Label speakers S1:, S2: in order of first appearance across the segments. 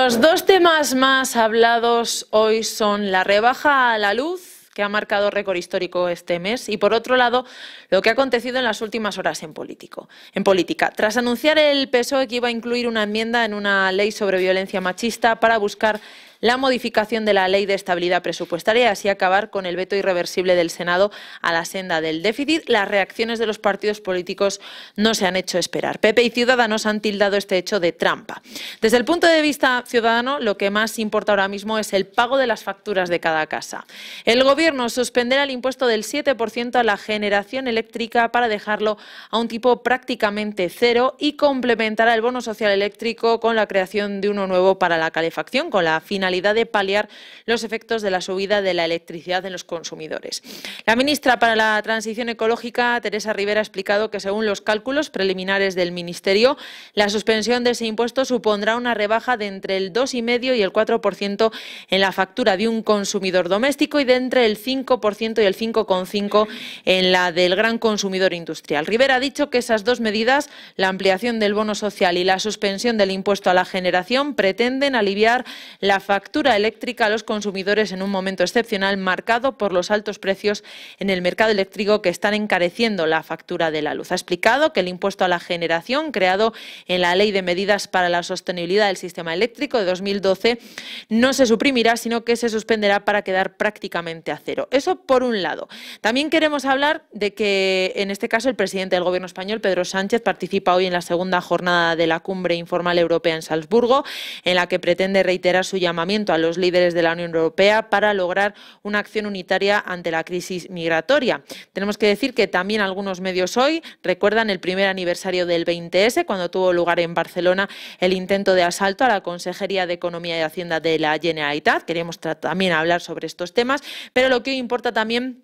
S1: Los dos temas más hablados hoy son la rebaja a la luz, que ha marcado récord histórico este mes, y por otro lado, lo que ha acontecido en las últimas horas en política. Tras anunciar el PSOE que iba a incluir una enmienda en una ley sobre violencia machista para buscar la modificación de la Ley de Estabilidad Presupuestaria y así acabar con el veto irreversible del Senado a la senda del déficit, las reacciones de los partidos políticos no se han hecho esperar. PP y Ciudadanos han tildado este hecho de trampa. Desde el punto de vista ciudadano, lo que más importa ahora mismo es el pago de las facturas de cada casa. El Gobierno suspenderá el impuesto del 7% a la generación eléctrica para dejarlo a un tipo prácticamente cero y complementará el bono social eléctrico con la creación de uno nuevo para la calefacción, con la finalidad de paliar los efectos de la subida de la electricidad en los consumidores. La ministra para la Transición Ecológica, Teresa Rivera, ha explicado que según los cálculos preliminares del Ministerio, la suspensión de ese impuesto supondrá una rebaja de entre el 2,5 y el 4% en la factura de un consumidor doméstico y de entre el 5% y el 5,5% en la del gran consumidor industrial. Rivera ha dicho que esas dos medidas, la ampliación del bono social y la suspensión del impuesto a la generación, pretenden aliviar la factura eléctrica a los consumidores en un momento excepcional marcado por los altos precios en el mercado eléctrico que están encareciendo la factura de la luz. Ha explicado que el impuesto a la generación, creado en la Ley de Medidas para la Sostenibilidad del Sistema Eléctrico de 2012, no se suprimirá, sino que se suspenderá para quedar prácticamente a cero. Eso por un lado. También queremos hablar de que, en este caso, el presidente del Gobierno español, Pedro Sánchez, participa hoy en la segunda jornada de la Cumbre Informal Europea en Salzburgo, en la que pretende reiterar su llamamiento a los líderes de la Unión Europea para lograr una acción unitaria ante la crisis migratoria. Tenemos que decir que también algunos medios hoy recuerdan el primer aniversario del 20S, cuando tuvo lugar en Barcelona el intento de asalto a la Consejería de Economía y Hacienda de la Generalitat. Queríamos también hablar sobre estos temas, pero lo que hoy importa también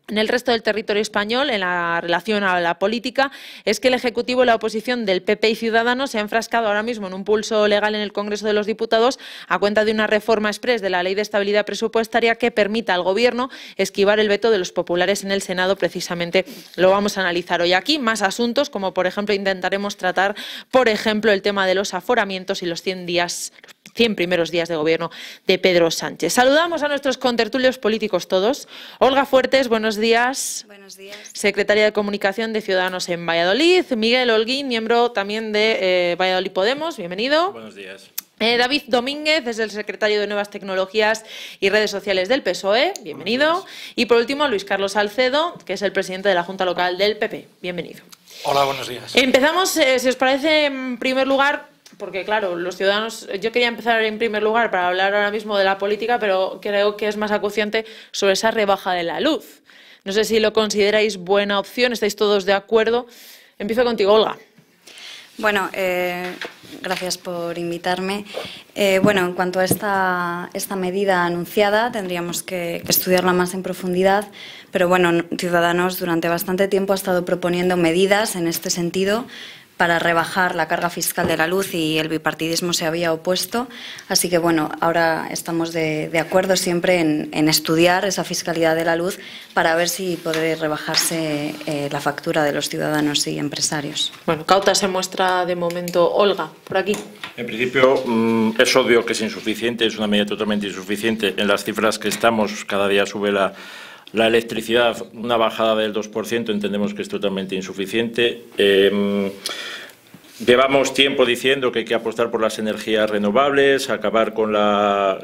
S1: en el resto del territorio español, en la relación a la política, es que el Ejecutivo y la oposición del PP y Ciudadanos se han enfrascado ahora mismo en un pulso legal en el Congreso de los Diputados a cuenta de una reforma exprés de la Ley de Estabilidad Presupuestaria que permita al Gobierno esquivar el veto de los populares en el Senado. Precisamente lo vamos a analizar hoy aquí. Más asuntos, como por ejemplo intentaremos tratar, por ejemplo, el tema de los aforamientos y los 100 primeros días de gobierno de Pedro Sánchez. Saludamos a nuestros contertulios políticos todos. Olga Fuertes, buenos días.
S2: Buenos días.
S1: Secretaria de Comunicación de Ciudadanos en Valladolid. Miguel Holguín, miembro también de Valladolid Podemos. Bienvenido.
S3: Buenos días.
S1: David Domínguez es el secretario de Nuevas Tecnologías y Redes Sociales del PSOE. Bienvenido. Y por último, Luis Carlos Salcedo, que es el presidente de la Junta Local del PP. Bienvenido.
S3: Hola, buenos días.
S1: Empezamos, si os parece, en primer lugar, porque claro, los ciudadanos, yo quería empezar en primer lugar para hablar ahora mismo de la política, pero creo que es más acuciante sobre esa rebaja de la luz. No sé si lo consideráis buena opción, estáis todos de acuerdo. Empiezo contigo, Olga.
S2: Bueno, gracias por invitarme. Bueno, en cuanto a esta medida anunciada, tendríamos que estudiarla más en profundidad, pero bueno, Ciudadanos durante bastante tiempo ha estado proponiendo medidas en este sentido para rebajar la carga fiscal de la luz y el bipartidismo se había opuesto. Así que, bueno, ahora estamos de acuerdo siempre en estudiar esa fiscalidad de la luz para ver si puede rebajarse la factura de los ciudadanos y empresarios.
S1: Bueno, cauta se muestra de momento. Olga, por aquí.
S3: En principio, es obvio que es insuficiente, es una medida totalmente insuficiente. En las cifras que estamos, cada día sube la electricidad, una bajada del 2%, entendemos que es totalmente insuficiente. Llevamos tiempo diciendo que hay que apostar por las energías renovables, acabar con la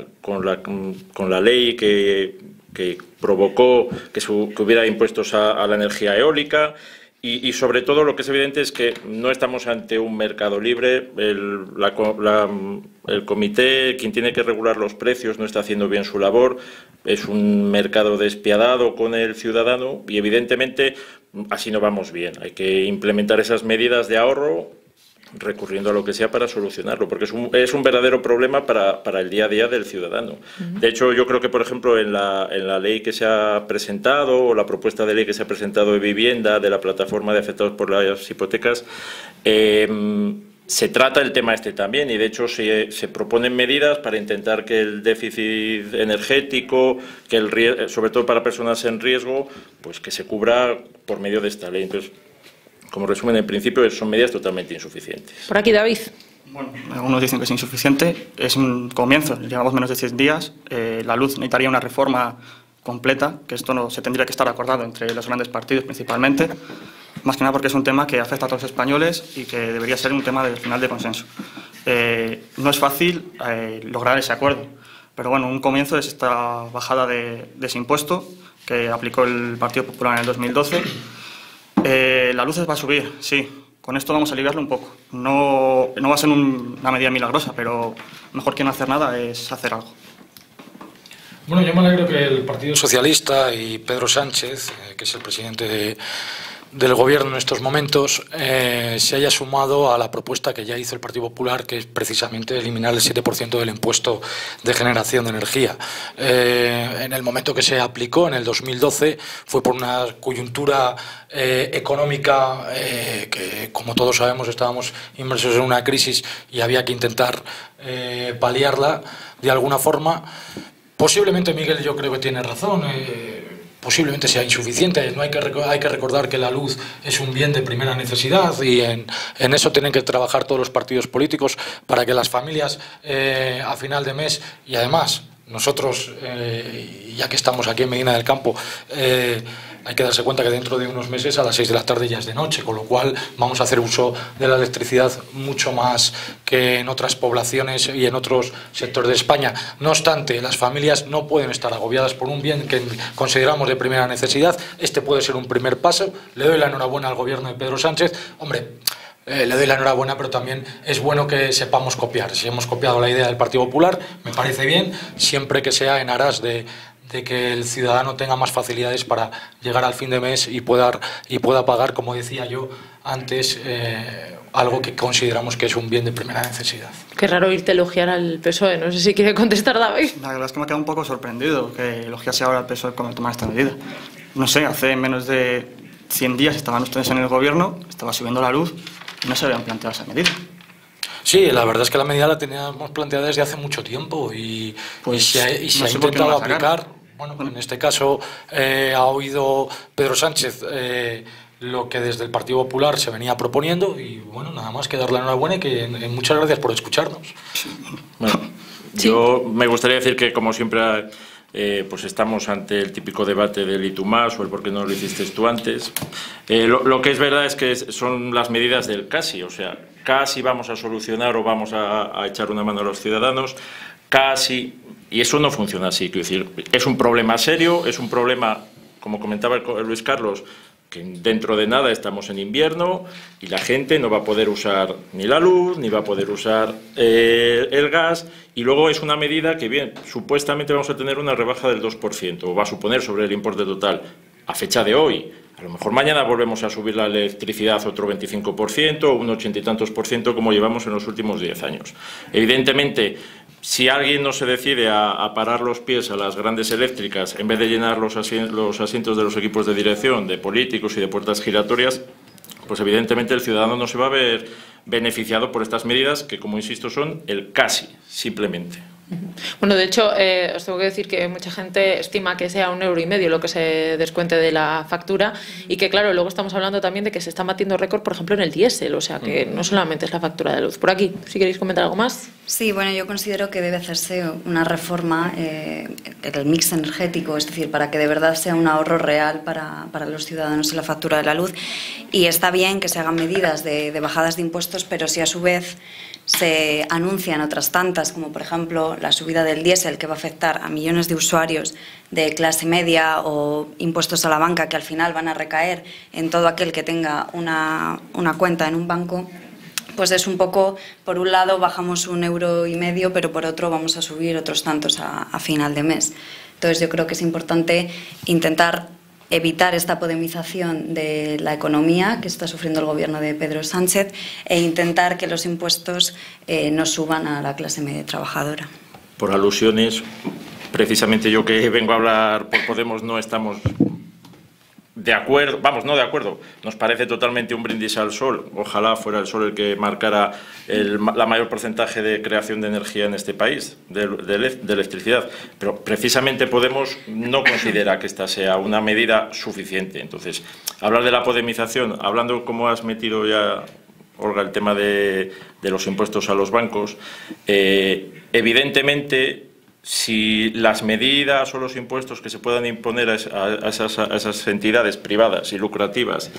S3: ley que provocó que hubiera impuestos a la energía eólica. Y sobre todo lo que es evidente es que no estamos ante un mercado libre. El comité, quien tiene que regular los precios, no está haciendo bien su labor. Es un mercado despiadado con el ciudadano y evidentemente así no vamos bien. Hay que implementar esas medidas de ahorro recurriendo a lo que sea para solucionarlo, porque es un verdadero problema para el día a día del ciudadano. De hecho, yo creo que, por ejemplo, en la ley que se ha presentado, o la propuesta de ley que se ha presentado de vivienda, de la plataforma de afectados por las hipotecas, se trata el tema este también, y de hecho se proponen medidas para intentar que el déficit energético, sobre todo para personas en riesgo, pues que se cubra por medio de esta ley. Entonces, como resumen, en principio son medidas totalmente insuficientes.
S1: Por aquí, David.
S4: Bueno, algunos dicen que es insuficiente. Es un comienzo, llevamos menos de 100 días. La luz necesitaría una reforma completa, que esto no se tendría que estar acordado entre los grandes partidos principalmente, más que nada porque es un tema que afecta a todos los españoles y que debería ser un tema del final de consenso. No es fácil lograr ese acuerdo, pero bueno, un comienzo es esta bajada de ese impuesto que aplicó el Partido Popular en el 2012. La luz va a subir, sí. Con esto vamos a aliviarlo un poco. No va a ser una medida milagrosa, pero mejor que no hacer nada es hacer algo.
S5: Bueno, yo me alegro que el Partido Socialista y Pedro Sánchez, que es el presidente del Gobierno en estos momentos, se haya sumado a la propuesta que ya hizo el Partido Popular, que es precisamente eliminar el 7% del impuesto de generación de energía. En el momento que se aplicó, en el 2012, fue por una coyuntura económica que, como todos sabemos, estábamos inmersos en una crisis y había que intentar paliarla de alguna forma. Posiblemente Miguel, yo creo que tiene razón. Posiblemente sea insuficiente. No hay que recordar que la luz es un bien de primera necesidad y en eso tienen que trabajar todos los partidos políticos para que las familias a final de mes, y además nosotros, ya que estamos aquí en Medina del Campo, hay que darse cuenta que dentro de unos meses a las 6 de la tarde ya es de noche, con lo cual vamos a hacer uso de la electricidad mucho más que en otras poblaciones y en otros sectores de España. No obstante, las familias no pueden estar agobiadas por un bien que consideramos de primera necesidad. Este puede ser un primer paso. Le doy la enhorabuena al gobierno de Pedro Sánchez. Hombre, le doy la enhorabuena, pero también es bueno que sepamos copiar. Si hemos copiado la idea del Partido Popular, me parece bien, siempre que sea en aras de que el ciudadano tenga más facilidades para llegar al fin de mes y pueda pagar, como decía yo antes, algo que consideramos que es un bien de primera necesidad.
S1: Qué raro oírte elogiar al PSOE. No sé si quiere contestar David.
S4: La verdad es que me ha quedado un poco sorprendido que elogiase ahora al PSOE con tomar esta medida. No sé, hace menos de 100 días estaban ustedes en el gobierno, estaba subiendo la luz y no se habían planteado esa medida.
S5: Sí, la verdad es que la medida la teníamos planteada desde hace mucho tiempo y se ha intentado aplicar. Bueno, en este caso ha oído Pedro Sánchez lo que desde el Partido Popular se venía proponiendo y bueno, nada más que darle la enhorabuena y que muchas gracias por escucharnos.
S3: Bueno, yo me gustaría decir que, como siempre, pues estamos ante el típico debate del y tú más o el por qué no lo hiciste tú antes. Lo que es verdad es que son las medidas del casi, o sea, casi vamos a solucionar o vamos a echar una mano a los ciudadanos, casi, y eso no funciona así. Quiero decir, es un problema serio, es un problema, como comentaba Luis Carlos, que dentro de nada estamos en invierno y la gente no va a poder usar ni la luz, ni va a poder usar el gas, y luego es una medida que, bien, supuestamente vamos a tener una rebaja del 2%, o va a suponer sobre el importe total, a fecha de hoy. A lo mejor mañana volvemos a subir la electricidad otro 25%, o un 80 y tantos % como llevamos en los últimos 10 años. Evidentemente, si alguien no se decide a parar los pies a las grandes eléctricas, en vez de llenar los asientos de los equipos de dirección, de políticos y de puertas giratorias, pues evidentemente el ciudadano no se va a ver beneficiado por estas medidas que, como insisto, son el casi, simplemente.
S1: Bueno, de hecho, os tengo que decir que mucha gente estima que sea 1,5 € lo que se descuente de la factura y que, claro, luego estamos hablando también de que se está batiendo récord, por ejemplo, en el diésel, o sea que no solamente es la factura de luz. Por aquí, si queréis comentar algo más.
S2: Sí, bueno, yo considero que debe hacerse una reforma del mix energético, es decir, para que de verdad sea un ahorro real para los ciudadanos en la factura de la luz. Y está bien que se hagan medidas de bajadas de impuestos, pero si a su vez se anuncian otras tantas, como por ejemplo la subida del diésel, que va a afectar a millones de usuarios de clase media, o impuestos a la banca que al final van a recaer en todo aquel que tenga una cuenta en un banco, pues es un poco, por un lado bajamos 1,5 €, pero por otro vamos a subir otros tantos a final de mes. Entonces yo creo que es importante intentar evitar esta podemización de la economía que está sufriendo el gobierno de Pedro Sánchez e intentar que los impuestos no suban a la clase media trabajadora.
S3: Por alusiones, precisamente yo que vengo a hablar por Podemos no estamos de acuerdo, vamos, no de acuerdo, nos parece totalmente un brindis al sol. Ojalá fuera el sol el que marcara la mayor porcentaje de creación de energía en este país, de electricidad, pero precisamente Podemos no considera que esta sea una medida suficiente. Entonces, hablar de la podemización, hablando como has metido ya Olga, el tema de los impuestos a los bancos. Evidentemente, si las medidas o los impuestos que se puedan imponer a esas entidades privadas y lucrativas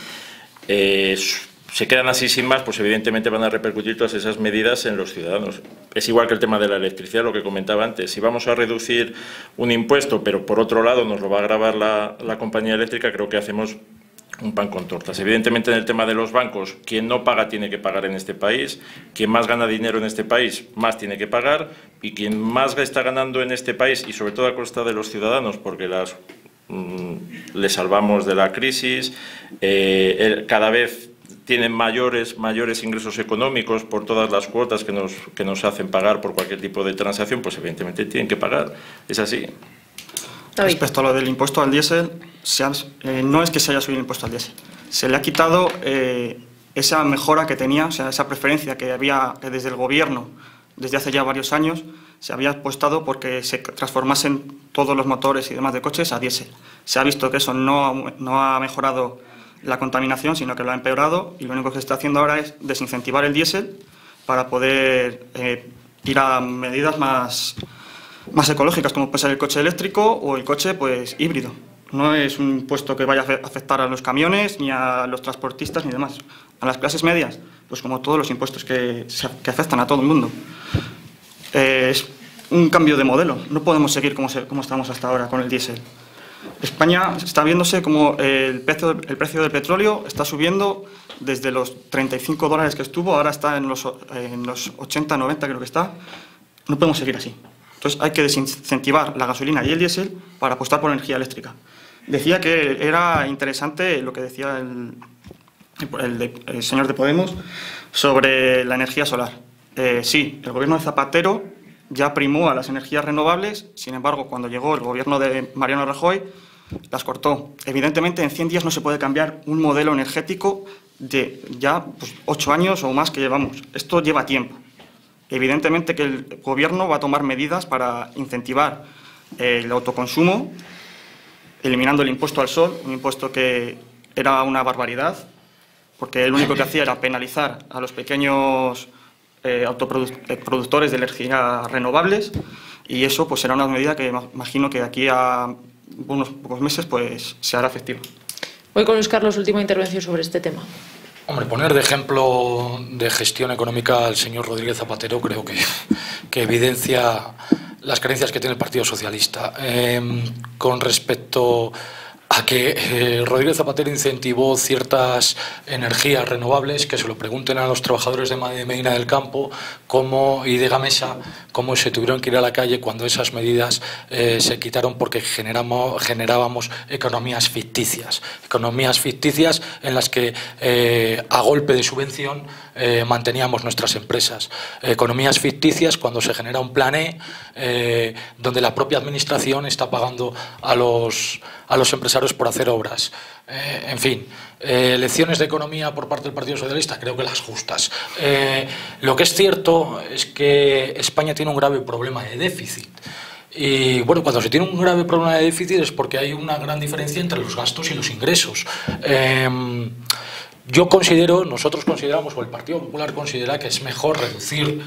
S3: se quedan así sin más, pues evidentemente van a repercutir todas esas medidas en los ciudadanos. Es igual que el tema de la electricidad, lo que comentaba antes. Si vamos a reducir un impuesto, pero por otro lado nos lo va a gravar la compañía eléctrica, creo que hacemos un pan con tortas. Evidentemente, en el tema de los bancos, quien no paga tiene que pagar en este país, quien más gana dinero en este país, más tiene que pagar, y quien más está ganando en este país, y sobre todo a costa de los ciudadanos, porque les salvamos de la crisis, cada vez tienen mayores ingresos económicos por todas las cuotas que nos hacen pagar por cualquier tipo de transacción, pues evidentemente tienen que pagar. Es así.
S4: Respecto a lo del impuesto al diésel, no es que se haya subido el impuesto al diésel, se le ha quitado esa mejora que tenía, o sea, esa preferencia que había desde el Gobierno desde hace ya varios años, se había apostado porque se transformasen todos los motores y demás de coches a diésel. Se ha visto que eso no ha mejorado la contaminación, sino que lo ha empeorado, y lo único que se está haciendo ahora es desincentivar el diésel para poder ir a medidas más ecológicas, como puede ser el coche eléctrico o el coche pues híbrido. No es un impuesto que vaya a afectar a los camiones, ni a los transportistas, ni demás. A las clases medias, pues como todos los impuestos que afectan a todo el mundo. Es un cambio de modelo. No podemos seguir como estamos hasta ahora con el diésel. España está viéndose como el precio del petróleo está subiendo desde los $35 que estuvo, ahora está en los 80, 90 creo que está. No podemos seguir así. Entonces hay que desincentivar la gasolina y el diésel para apostar por energía eléctrica. Decía que era interesante lo que decía el señor de Podemos sobre la energía solar. Sí, el gobierno de Zapatero ya primó a las energías renovables, sin embargo, cuando llegó el gobierno de Mariano Rajoy, las cortó. Evidentemente, en 100 días no se puede cambiar un modelo energético de ya 8 años o más que llevamos. Esto lleva tiempo. Evidentemente que el gobierno va a tomar medidas para incentivar el autoconsumo, eliminando el impuesto al sol, un impuesto que era una barbaridad, porque lo único que hacía era penalizar a los pequeños productores de energía renovables, y eso pues será una medida que imagino que de aquí a unos pocos meses pues se hará efectiva.
S1: Voy con Luis Carlos, última intervención sobre este tema.
S5: Hombre, poner de ejemplo de gestión económica al señor Rodríguez Zapatero creo que evidencia las carencias que tiene el Partido Socialista. Con respecto a que Rodríguez Zapatero incentivó ciertas energías renovables, que se lo pregunten a los trabajadores de Medina del Campo y de Gamesa, cómo se tuvieron que ir a la calle cuando esas medidas se quitaron porque generábamos economías ficticias en las que a golpe de subvención manteníamos nuestras empresas. Economías ficticias cuando se genera un plan E, donde la propia administración está pagando a los empresarios por hacer obras. En fin, lecciones de economía por parte del Partido Socialista, creo que las justas. Lo que es cierto es que España tiene un grave problema de déficit. Y bueno, cuando se tiene un grave problema de déficit es porque hay una gran diferencia entre los gastos y los ingresos. Nosotros consideramos, o el Partido Popular considera, que es mejor reducir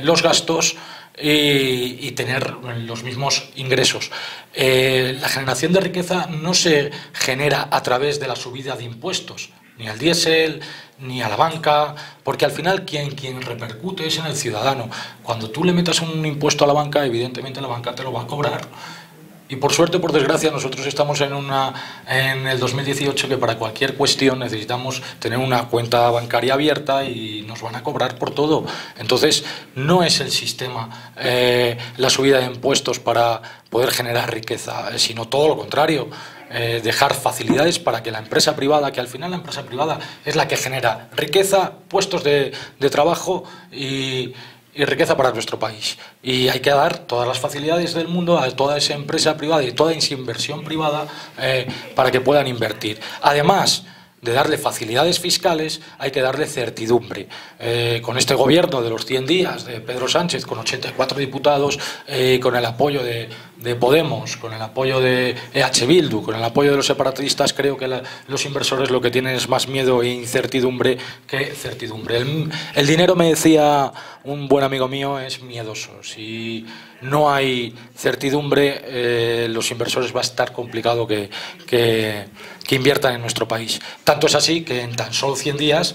S5: los gastos y tener los mismos ingresos. La generación de riqueza no se genera a través de la subida de impuestos, ni al diésel, ni a la banca, porque al final quien repercute es en el ciudadano. Cuando tú le metas un impuesto a la banca, evidentemente la banca te lo va a cobrar. Y por suerte, por desgracia, nosotros estamos en el 2018 que para cualquier cuestión necesitamos tener una cuenta bancaria abierta y nos van a cobrar por todo. Entonces, no es el sistema la subida de impuestos para poder generar riqueza, sino todo lo contrario. Dejar facilidades para que la empresa privada, que al final la empresa privada es la que genera riqueza, puestos de trabajo y riqueza para nuestro país. Y hay que dar todas las facilidades del mundo a toda esa empresa privada y toda esa inversión privada para que puedan invertir. Además de darle facilidades fiscales, hay que darle certidumbre. Con este gobierno de los 100 días de Pedro Sánchez, con 84 diputados, con el apoyo de Podemos, con el apoyo de EH Bildu, con el apoyo de los separatistas, creo que los inversores lo que tienen es más miedo e incertidumbre que certidumbre. El dinero, me decía un buen amigo mío, es miedoso. Si no hay certidumbre, los inversores va a estar complicado que inviertan en nuestro país. Tanto es así que en tan solo 100 días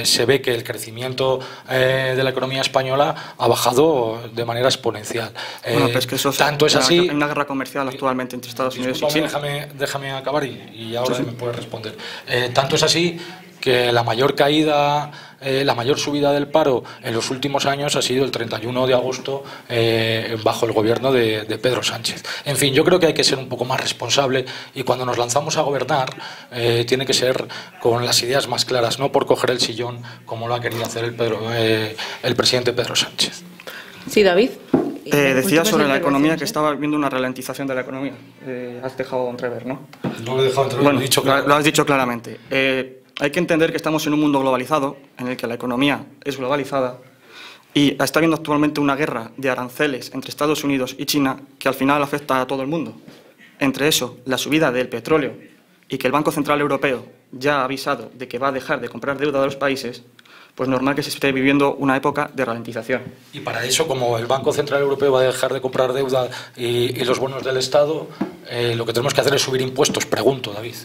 S5: se ve que el crecimiento de la economía española ha bajado de manera exponencial.
S4: Bueno, pero es que eso
S5: tanto es así.
S4: Hay una guerra comercial actualmente entre Estados Unidos y China.
S5: Déjame acabar y ahora sí me puedes responder. Tanto es así que la mayor caída, la mayor subida del paro en los últimos años ha sido el 31 de agosto bajo el gobierno de Pedro Sánchez. En fin, yo creo que hay que ser un poco más responsable y cuando nos lanzamos a gobernar tiene que ser con las ideas más claras, no por coger el sillón como lo ha querido hacer el presidente Pedro Sánchez.
S1: Sí, David.
S4: Decía sobre la economía que estaba viendo una ralentización de la economía. Has dejado entrever, ¿no?
S5: No lo he dejado entrever,
S4: bueno,
S5: lo
S4: has dicho claramente. Hay que entender que estamos en un mundo globalizado, en el que la economía es globalizada, y está habiendo actualmente una guerra de aranceles entre Estados Unidos y China que al final afecta a todo el mundo. Entre eso, la subida del petróleo y que el Banco Central Europeo ya ha avisado de que va a dejar de comprar deuda de los países, pues normal que se esté viviendo una época de ralentización.
S5: Y para eso, como el Banco Central Europeo va a dejar de comprar deuda y los bonos del Estado, lo que tenemos que hacer es subir impuestos, pregunto, David.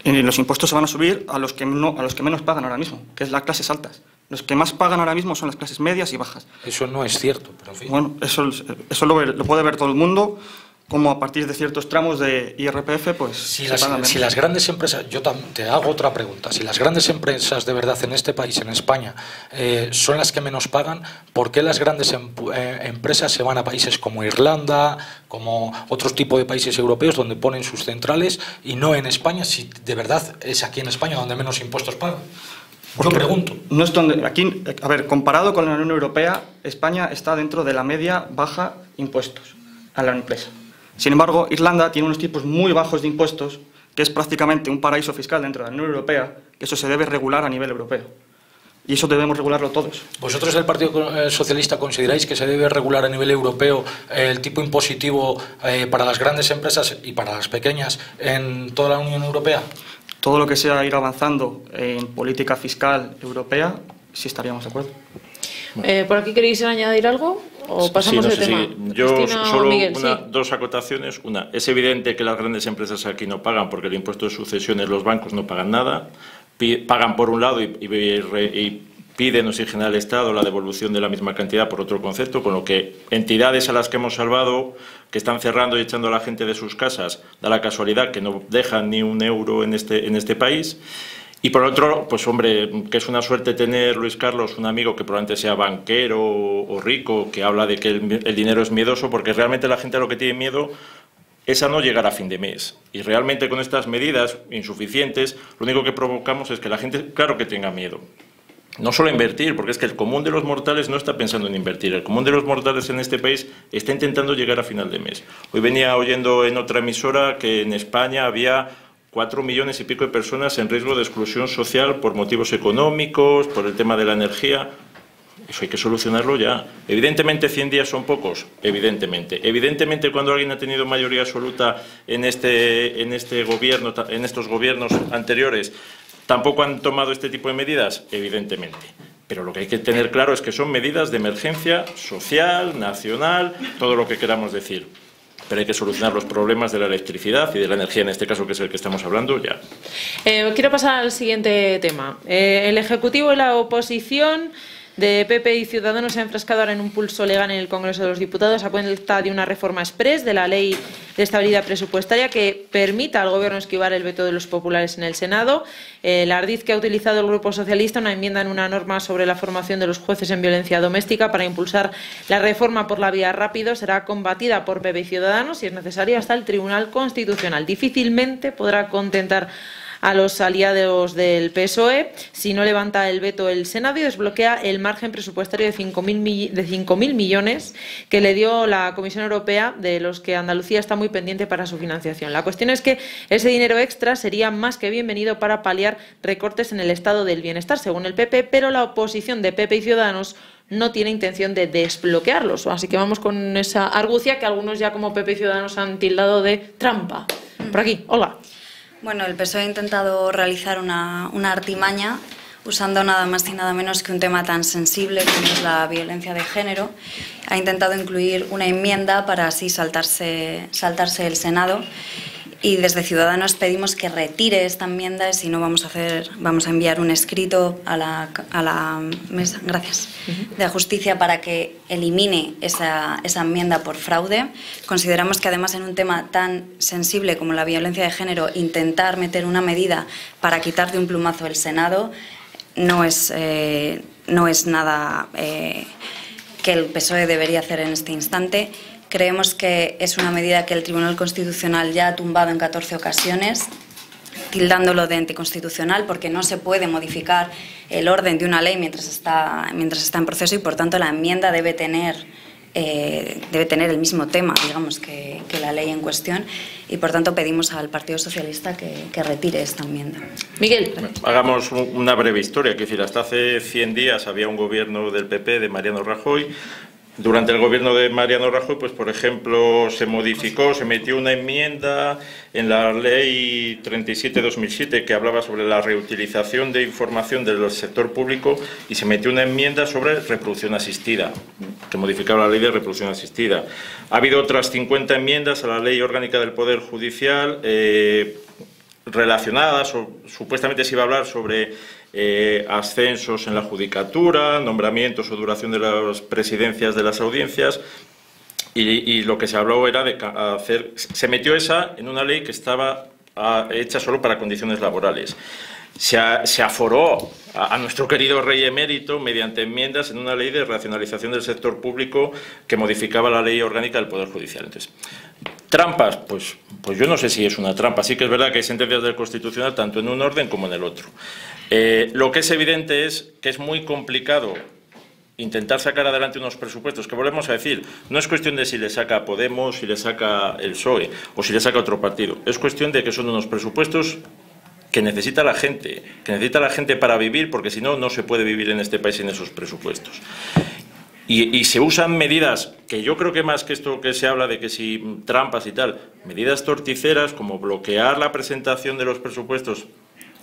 S4: Y los impuestos se van a subir a los que menos pagan ahora mismo, que es las clases altas. Los que más pagan ahora mismo son las clases medias y bajas.
S5: Eso no es cierto, pero en fin.
S4: Bueno, eso lo puede ver todo el mundo, como a partir de ciertos tramos de IRPF, pues
S5: si las grandes empresas, yo te hago otra pregunta, si las grandes empresas de verdad en este país, en España, son las que menos pagan, ¿por qué las grandes empresas se van a países como Irlanda, como otros tipos de países europeos donde ponen sus centrales y no en España, si de verdad es aquí en España donde menos impuestos pagan? Yo pregunto.
S4: No es donde, aquí, a ver, comparado con la Unión Europea, España está dentro de la media baja impuestos a la empresa. Sin embargo, Irlanda tiene unos tipos muy bajos de impuestos, que es prácticamente un paraíso fiscal dentro de la Unión Europea, que eso se debe regular a nivel europeo. Y eso debemos regularlo todos.
S5: ¿Vosotros del Partido Socialista consideráis que se debe regular a nivel europeo el tipo impositivo para las grandes empresas y para las pequeñas en toda la Unión Europea?
S4: Todo lo que sea ir avanzando en política fiscal europea, sí estaríamos de acuerdo.
S1: ¿Por aquí queréis añadir algo? ¿O pasamos de tema?
S3: Sí. Yo
S1: Cristina,
S3: solo
S1: Miguel,
S3: dos acotaciones. Una, es evidente que las grandes empresas aquí no pagan porque el impuesto de sucesiones los bancos no pagan nada. Pagan por un lado y piden oxigenar al Estado la devolución de la misma cantidad por otro concepto, con lo que entidades a las que hemos salvado, que están cerrando y echando a la gente de sus casas, da la casualidad que no dejan ni un euro en este país. Y por otro, pues hombre, que es una suerte tener, Luis Carlos, un amigo que probablemente sea banquero o rico, que habla de que el dinero es miedoso, porque realmente la gente a lo que tiene miedo es a no llegar a fin de mes. Y realmente con estas medidas insuficientes, lo único que provocamos es que la gente, claro que tenga miedo. No solo invertir, porque es que el común de los mortales no está pensando en invertir. El común de los mortales en este país está intentando llegar a final de mes. Hoy venía oyendo en otra emisora que en España había 4 millones y pico de personas en riesgo de exclusión social por motivos económicos, por el tema de la energía. Eso hay que solucionarlo ya. Evidentemente 100 días son pocos, evidentemente. Evidentemente cuando alguien ha tenido mayoría absoluta en este gobierno, en estos gobiernos anteriores, tampoco han tomado este tipo de medidas, evidentemente. Pero lo que hay que tener claro es que son medidas de emergencia social, nacional, todo lo que queramos decir. Pero hay que solucionar los problemas de la electricidad y de la energía, en este caso, que es el que estamos hablando, ya.
S1: Quiero pasar al siguiente tema. El Ejecutivo y la oposición de PP y Ciudadanos se ha enfrascado ahora en un pulso legal en el Congreso de los Diputados a cuenta de una reforma exprés de la Ley de Estabilidad Presupuestaria que permita al Gobierno esquivar el veto de los populares en el Senado. El ardid que ha utilizado el Grupo Socialista, una enmienda en una norma sobre la formación de los jueces en violencia doméstica para impulsar la reforma por la vía rápido, será combatida por PP y Ciudadanos, si es necesario, hasta el Tribunal Constitucional. Difícilmente podrá contentar a los aliados del PSOE si no levanta el veto el Senado y desbloquea el margen presupuestario de 5.000 millones que le dio la Comisión Europea, de los que Andalucía está muy pendiente para su financiación. La cuestión es que ese dinero extra sería más que bienvenido para paliar recortes en el estado del bienestar, según el PP, pero la oposición de PP y Ciudadanos no tiene intención de desbloquearlos. Así que vamos con esa argucia que algunos ya como PP y Ciudadanos han tildado de trampa. Por aquí, Olga.
S2: Bueno, el PSOE ha intentado realizar una artimaña usando nada más y nada menos que un tema tan sensible como es la violencia de género. Ha intentado incluir una enmienda para así saltarse el Senado. Y desde Ciudadanos pedimos que retire esta enmienda, y si no vamos a enviar un escrito a la mesa, gracias, de Justicia para que elimine esa enmienda por fraude. Consideramos que además en un tema tan sensible como la violencia de género, intentar meter una medida para quitar de un plumazo el Senado no es nada que el PSOE debería hacer en este instante. Creemos que es una medida que el Tribunal Constitucional ya ha tumbado en 14 ocasiones, tildándolo de anticonstitucional, porque no se puede modificar el orden de una ley mientras está en proceso, y por tanto la enmienda debe tener el mismo tema, digamos, que la ley en cuestión, y por tanto pedimos al Partido Socialista que retire esta enmienda.
S1: Miguel.
S3: Hagamos una breve historia. Es decir, hasta hace 100 días había un gobierno del PP de Mariano Rajoy. Durante el gobierno de Mariano Rajoy, pues por ejemplo, se metió una enmienda en la ley 37/2007 que hablaba sobre la reutilización de información del sector público, y se metió una enmienda sobre reproducción asistida, que modificaba la ley de reproducción asistida. Ha habido otras 50 enmiendas a la ley orgánica del Poder Judicial relacionadas, o supuestamente se iba a hablar sobre ascensos en la judicatura, nombramientos o duración de las presidencias de las audiencias, y lo que se habló era de se metió esa en una ley que estaba hecha solo para condiciones laborales. Se aforó a nuestro querido rey emérito mediante enmiendas en una ley de racionalización del sector público que modificaba la ley orgánica del Poder Judicial. Entonces, ¿trampas? Pues yo no sé si es una trampa. Sí que es verdad que hay sentencias del Constitucional tanto en un orden como en el otro. Lo que es evidente es que es muy complicado intentar sacar adelante unos presupuestos, que volvemos a decir, no es cuestión de si le saca Podemos, si le saca el PSOE o si le saca otro partido. Es cuestión de que son unos presupuestos que necesita la gente para vivir, porque si no, no se puede vivir en este país sin esos presupuestos. Y se usan medidas que yo creo que más que esto que se habla de que si trampas y tal, medidas torticeras como bloquear la presentación de los presupuestos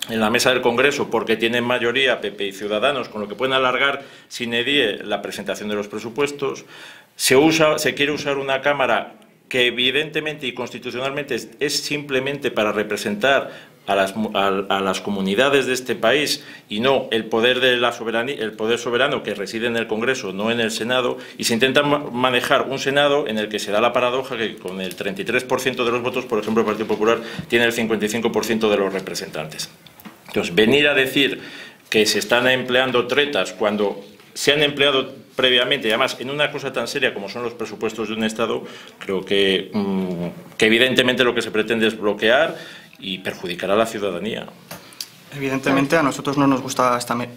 S3: en la mesa del Congreso porque tienen mayoría PP y Ciudadanos, con lo que pueden alargar sine die la presentación de los presupuestos. Se quiere usar una Cámara que evidentemente y constitucionalmente es simplemente para representar a las comunidades de este país y no el poder de la soberanía, el poder soberano que reside en el Congreso, no en el Senado, y se intenta manejar un Senado en el que se da la paradoja que con el 33% de los votos, por ejemplo, el Partido Popular tiene el 55% de los representantes. Entonces, venir a decir que se están empleando tretas cuando se han empleado previamente, y además en una cosa tan seria como son los presupuestos de un Estado, creo que evidentemente lo que se pretende es bloquear y perjudicar a la ciudadanía.
S4: Evidentemente a nosotros no nos gusta esta medida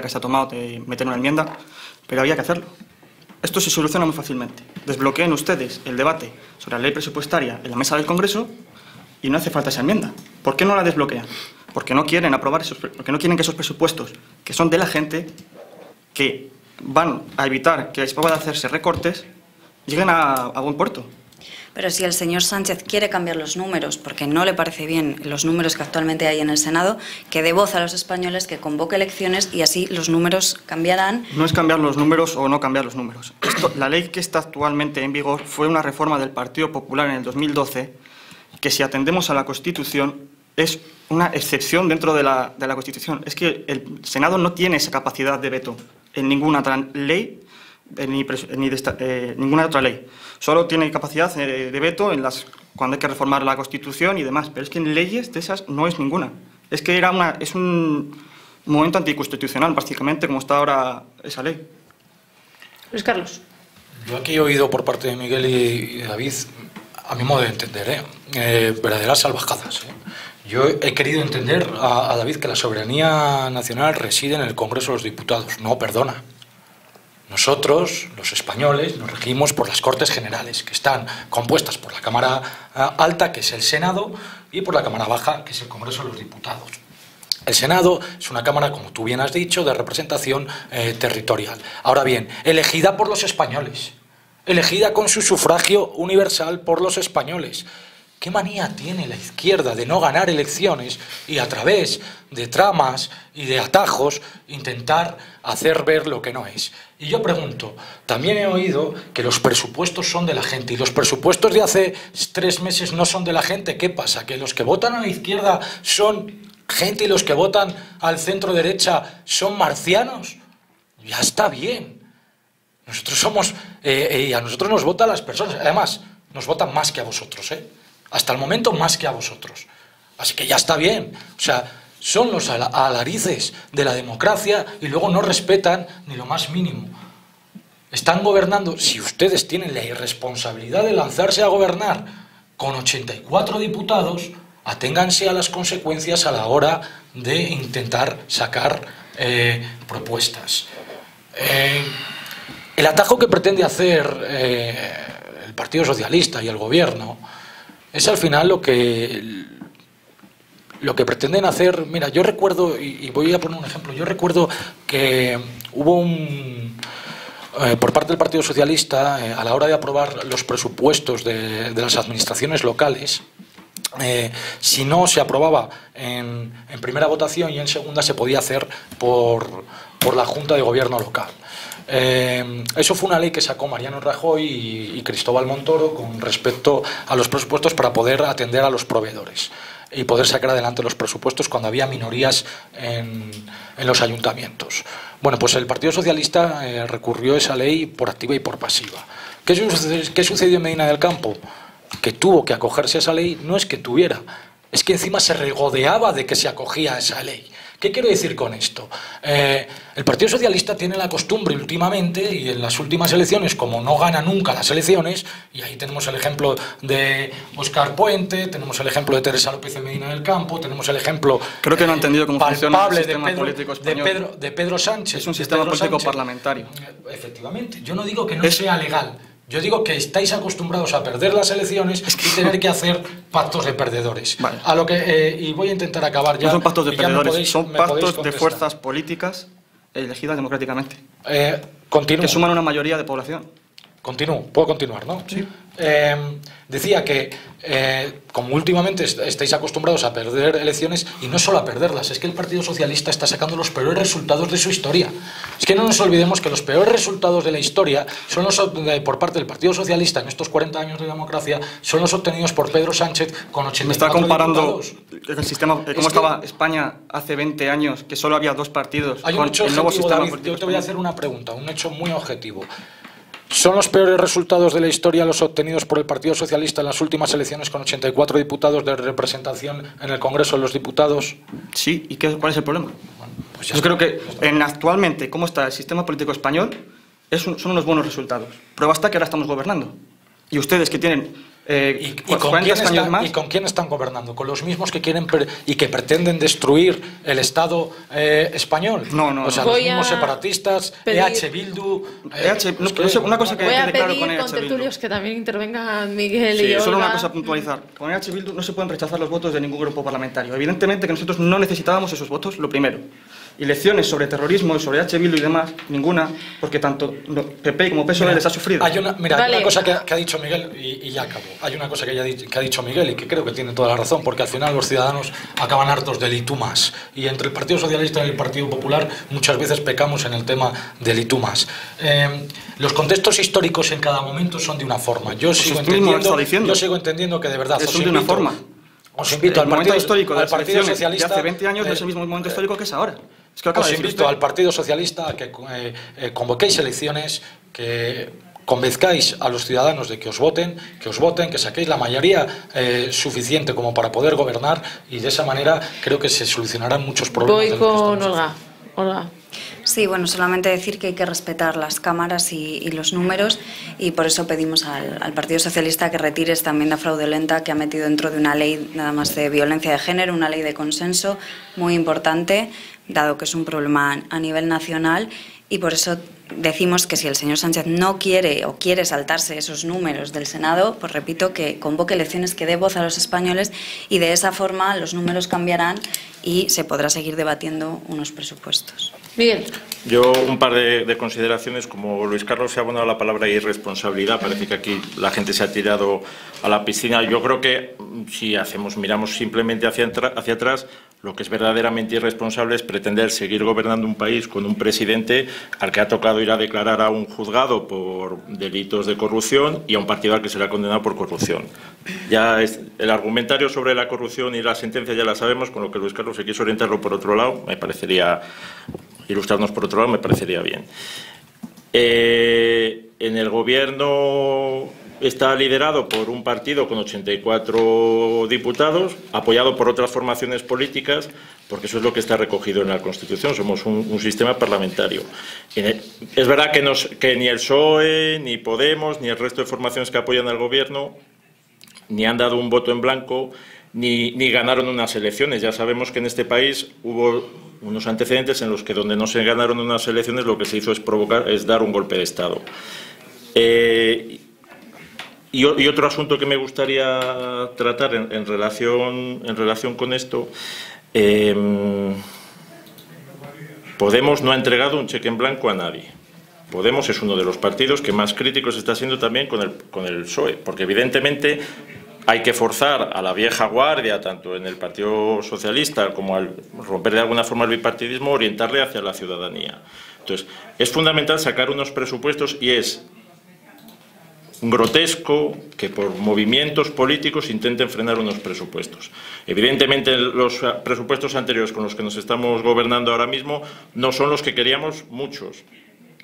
S4: que se ha tomado de meter una enmienda, pero había que hacerlo. Esto se soluciona muy fácilmente. Desbloqueen ustedes el debate sobre la ley presupuestaria en la mesa del Congreso y no hace falta esa enmienda. ¿Por qué no la desbloquean? Porque no quieren aprobar porque no quieren que esos presupuestos, que son de la gente, que van a evitar que puedan hacerse recortes, lleguen a buen puerto.
S2: Pero si el señor Sánchez quiere cambiar los números, porque no le parece bien los números que actualmente hay en el Senado, que dé voz a los españoles, que convoque elecciones y así los números cambiarán.
S4: No es cambiar los números o no cambiar los números. La ley que está actualmente en vigor fue una reforma del Partido Popular en el 2012, que si atendemos a la Constitución es una excepción dentro de la Constitución. Es que el Senado no tiene esa capacidad de veto en ninguna otra ley, ninguna otra ley. Solo tiene capacidad de veto cuando hay que reformar la Constitución y demás, pero es que en leyes de esas no es ninguna. Es que es un momento anticonstitucional, básicamente, como está ahora esa ley.
S1: Luis Carlos.
S5: Yo aquí he oído por parte de Miguel y David, a mi modo de entender, verdaderas salvajadas. Yo he querido entender a David que la soberanía nacional reside en el Congreso de los Diputados. No, perdona. Nosotros, los españoles, nos regimos por las Cortes Generales, que están compuestas por la Cámara Alta, que es el Senado, y por la Cámara Baja, que es el Congreso de los Diputados. El Senado es una Cámara, como tú bien has dicho, de representación territorial. Ahora bien, elegida por los españoles, elegida con su sufragio universal por los españoles. ¿Qué manía tiene la izquierda de no ganar elecciones y a través de tramas y de atajos intentar hacer ver lo que no es? Y yo pregunto, también he oído que los presupuestos son de la gente y los presupuestos de hace 3 meses no son de la gente. ¿Qué pasa? ¿Que los que votan a la izquierda son gente y los que votan al centro derecha son marcianos? Ya está bien. Nosotros somos, y a nosotros nos votan las personas, además nos votan más que a vosotros, hasta el momento más que a vosotros. Así que ya está bien. O sea, son los alarices de la democracia y luego no respetan ni lo más mínimo. Están gobernando, si ustedes tienen la irresponsabilidad de lanzarse a gobernar con 84 diputados, aténganse a las consecuencias a la hora de intentar sacar propuestas. El atajo que pretende hacer el Partido Socialista y el Gobierno es al final lo que pretenden hacer. Mira, yo recuerdo, y voy a poner un ejemplo, yo recuerdo que hubo por parte del Partido Socialista, a la hora de aprobar los presupuestos de las administraciones locales, si no se aprobaba en primera votación y en segunda se podía hacer por la Junta de Gobierno local. Eso fue una ley que sacó Mariano Rajoy y Cristóbal Montoro con respecto a los presupuestos para poder atender a los proveedores y poder sacar adelante los presupuestos cuando había minorías en los ayuntamientos. Bueno, pues el Partido Socialista recurrió a esa ley por activa y por pasiva. ¿Qué sucedió en Medina del Campo? Que tuvo que acogerse a esa ley, no es que tuviera, es que encima se regodeaba de que se acogía a esa ley. ¿Qué quiero decir con esto? El Partido Socialista tiene la costumbre últimamente, y en las últimas elecciones, como no gana nunca las elecciones, y ahí tenemos el ejemplo de Óscar Puente, tenemos el ejemplo de Teresa López en Medina del Campo, tenemos el ejemplo
S4: creo que no ha entendido cómo funciona el sistema político español.
S5: de Pedro Sánchez.
S4: Es un sistema político parlamentario.
S5: Efectivamente. Yo no digo que no sea legal. Yo digo que estáis acostumbrados a perder las elecciones y tener que hacer pactos de perdedores.
S4: Vale.
S5: A lo que y voy a intentar acabar ya.
S4: No son pactos de perdedores, son pactos de
S5: contestar.
S4: fuerzas políticas elegidas democráticamente.
S5: Continúo.
S4: Que suman una mayoría de población.
S5: Continúo, puedo continuar, ¿no?
S4: Sí.
S5: Decía que, como últimamente estáis acostumbrados a perder elecciones, y no solo a perderlas, es que el Partido Socialista está sacando los peores resultados de su historia. Es que no nos olvidemos que los peores resultados de la historia son los por parte del Partido Socialista en estos 40 años de democracia, son los obtenidos por Pedro Sánchez con 84
S4: Me está comparando
S5: diputados.
S4: el sistema, cómo estaba España hace 20 años, que solo había 2 partidos.
S5: Hay un hecho
S4: el nuevo
S5: objetivo,
S4: sistema
S5: David,
S4: político
S5: yo te voy a
S4: español.
S5: hacer una pregunta, un hecho muy objetivo. ¿Son los peores resultados de la historia los obtenidos por el Partido Socialista en las últimas elecciones con 84 diputados de representación en el Congreso de los Diputados?
S4: Sí, ¿y cuál es el problema?
S5: Bueno, pues ya
S4: Yo
S5: está.
S4: creo que actualmente, cómo está el sistema político español, son unos buenos resultados. Prueba está que ahora estamos gobernando. Y ustedes que tienen
S5: ¿Y
S4: 40 años más...
S5: ¿Y con quién están gobernando? ¿Con los mismos que quieren y que pretenden destruir el Estado español?
S4: No.
S5: O sea,
S1: Voy
S5: los mismos
S1: a
S5: separatistas,
S1: pedir-
S5: EH Bildu...
S4: una cosa que
S1: Voy a
S4: quede claro
S1: pedir
S4: con EH
S1: con tertulios
S4: Bildu.
S1: que también intervengan Miguel y
S4: Sí, solo
S1: Olga.
S4: una cosa a puntualizar. Con EH Bildu no se pueden rechazar los votos de ningún grupo parlamentario. Evidentemente que nosotros no necesitábamos esos votos, lo primero. Y lecciones sobre terrorismo y sobre EH Bildu y demás, ninguna, porque tanto PP como PSOE les ha sufrido.
S5: Hay una
S1: Vale.
S5: cosa que ha dicho Miguel, y ya acabo. Hay una cosa que ha dicho Miguel y que creo que tiene toda la razón, porque al final los ciudadanos acaban hartos del y tú más. Y entre el Partido Socialista y el Partido Popular muchas veces pecamos en el tema del y tú más. Los contextos históricos en cada momento son de una forma. Yo sigo entendiendo que de verdad...
S4: Son de una forma.
S5: Os invito
S4: el momento histórico de
S5: al
S4: las
S5: Partido
S4: elecciones
S5: Socialista...
S4: de hace 20 años no es el mismo momento histórico que es ahora. Es que lo acaba
S5: Os
S4: de decir
S5: invito
S4: usted.
S5: al Partido Socialista a que convoquéis elecciones, que convenzcáis a los ciudadanos de que os voten, que saquéis la mayoría suficiente como para poder gobernar, y de esa manera creo que se solucionarán muchos problemas.
S1: Voy
S5: de los que
S1: con
S5: estamos
S1: Olga. Olga.
S2: Sí, bueno, solamente decir que hay que respetar las cámaras y los números, y por eso pedimos al Partido Socialista que retire esta enmienda fraudulenta que ha metido dentro de una ley nada más de violencia de género, una ley de consenso muy importante, dado que es un problema a nivel nacional, y por eso decimos que si el señor Sánchez no quiere o quiere saltarse esos números del Senado, pues repito, que convoque elecciones, que dé voz a los españoles y de esa forma los números cambiarán y se podrá seguir debatiendo unos presupuestos.
S1: Miguel.
S3: Yo un par de consideraciones. Como Luis Carlos se ha abonado la palabra irresponsabilidad, parece que aquí la gente se ha tirado a la piscina. Yo creo que si miramos simplemente hacia atrás, lo que es verdaderamente irresponsable es pretender seguir gobernando un país con un presidente al que ha tocado ir a declarar a un juzgado por delitos de corrupción y a un partido al que se le ha condenado por corrupción. Ya el argumentario sobre la corrupción y la sentencia ya la sabemos, con lo que Luis Carlos se quiso orientarlo por otro lado, me parecería, ilustrarnos por otro lado, me parecería bien. En el Gobierno está liderado por un partido con 84 diputados, apoyado por otras formaciones políticas, porque eso es lo que está recogido en la Constitución. Somos un sistema parlamentario. Es verdad que ni el PSOE, ni Podemos, ni el resto de formaciones que apoyan al Gobierno, ni han dado un voto en blanco, ni ganaron unas elecciones. Ya sabemos que en este país hubo unos antecedentes en los que donde no se ganaron unas elecciones lo que se hizo es dar un golpe de Estado. Y otro asunto que me gustaría tratar en relación con esto, Podemos no ha entregado un cheque en blanco a nadie. Podemos es uno de los partidos que más críticos está siendo también con el PSOE, porque evidentemente hay que forzar a la vieja guardia, tanto en el Partido Socialista como al romper de alguna forma el bipartidismo, orientarle hacia la ciudadanía. Entonces, es fundamental sacar unos presupuestos y es grotesco que por movimientos políticos intenten frenar unos presupuestos. Evidentemente los presupuestos anteriores con los que nos estamos gobernando ahora mismo no son los que queríamos muchos.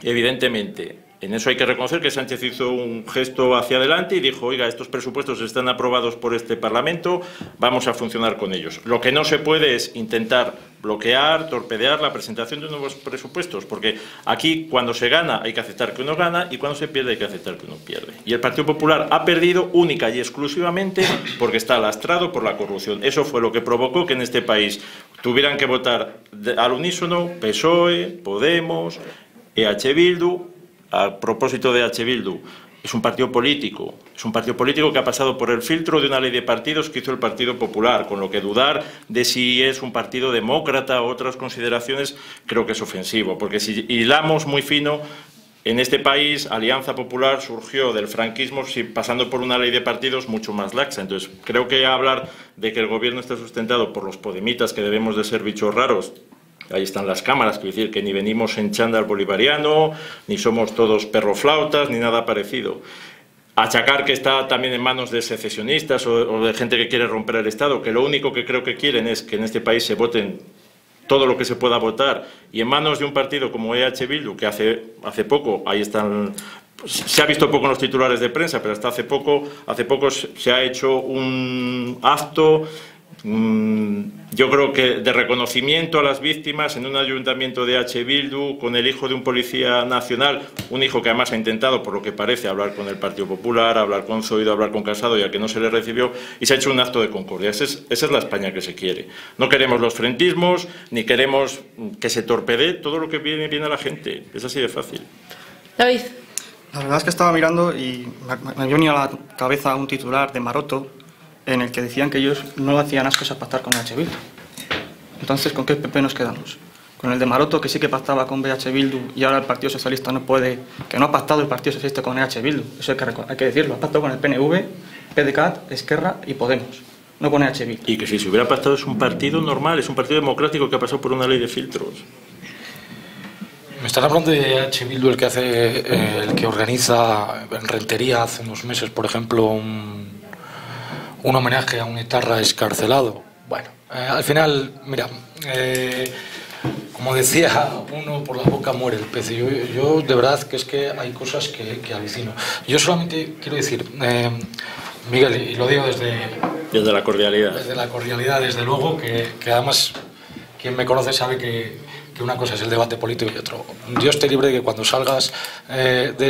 S3: Evidentemente, en eso hay que reconocer que Sánchez hizo un gesto hacia adelante y dijo, oiga, estos presupuestos están aprobados por este Parlamento, vamos a funcionar con ellos. Lo que no se puede es intentar bloquear, torpedear la presentación de nuevos presupuestos, porque aquí cuando se gana hay que aceptar que uno gana y cuando se pierde hay que aceptar que uno pierde. Y el Partido Popular ha perdido única y exclusivamente porque está lastrado por la corrupción. Eso fue lo que provocó que en este país tuvieran que votar al unísono PSOE, Podemos, EH Bildu. A propósito de EH Bildu, es un partido político que ha pasado por el filtro de una ley de partidos que hizo el Partido Popular, con lo que dudar de si es un partido demócrata o otras consideraciones creo que es ofensivo, porque si hilamos muy fino, en este país Alianza Popular surgió del franquismo pasando por una ley de partidos mucho más laxa. Entonces creo que hablar de que el gobierno está sustentado por los podemitas, que debemos de ser bichos raros, ahí están las cámaras, quiero decir que ni venimos en chándal bolivariano, ni somos todos perroflautas, ni nada parecido. Achacar que está también en manos de secesionistas o de gente que quiere romper el Estado, que lo único que creo que quieren es que en este país se voten todo lo que se pueda votar, y en manos de un partido como EH Bildu, que hace poco, ahí están, se ha visto poco en los titulares de prensa, pero hasta hace poco se ha hecho un acto, yo creo que de reconocimiento a las víctimas en un ayuntamiento de EH Bildu, con el hijo de un policía nacional, un hijo que además ha intentado, por lo que parece, hablar con el Partido Popular, hablar con Zoido, hablar con Casado, y al que no se le recibió, y se ha hecho un acto de concordia. Esa es la España que se quiere. No queremos los frentismos, ni queremos que se torpedee todo lo que viene a la gente. Es así de fácil.
S1: David.
S4: La verdad es que estaba mirando y me venía a la cabeza un titular de Maroto, en el que decían que ellos no hacían ascos a pactar con EH Bildu. Entonces, ¿con qué PP nos quedamos? Con el de Maroto, que sí que pactaba con EH Bildu, y ahora el Partido Socialista no puede, que no ha pactado el Partido Socialista con EH Bildu. Eso hay que decirlo. Ha pactado con el PNV, PDeCAT, Esquerra y Podemos, no con EH Bildu.
S3: Y que si se hubiera pactado es un partido normal, es un partido democrático que ha pasado por una ley de filtros.
S5: Me están hablando de EH Bildu, el que organiza en Rentería hace unos meses, por ejemplo, un homenaje a un etarra excarcelado. Bueno, al final, mira, como decía uno, por la boca muere el pez. Yo de verdad que es que hay cosas que alucino. Yo solamente quiero decir, Miguel, y lo digo desde
S3: la cordialidad.
S5: Desde la cordialidad, desde luego, que además quien me conoce sabe que una cosa es el debate político y otro. Dios te libre de que cuando salgas de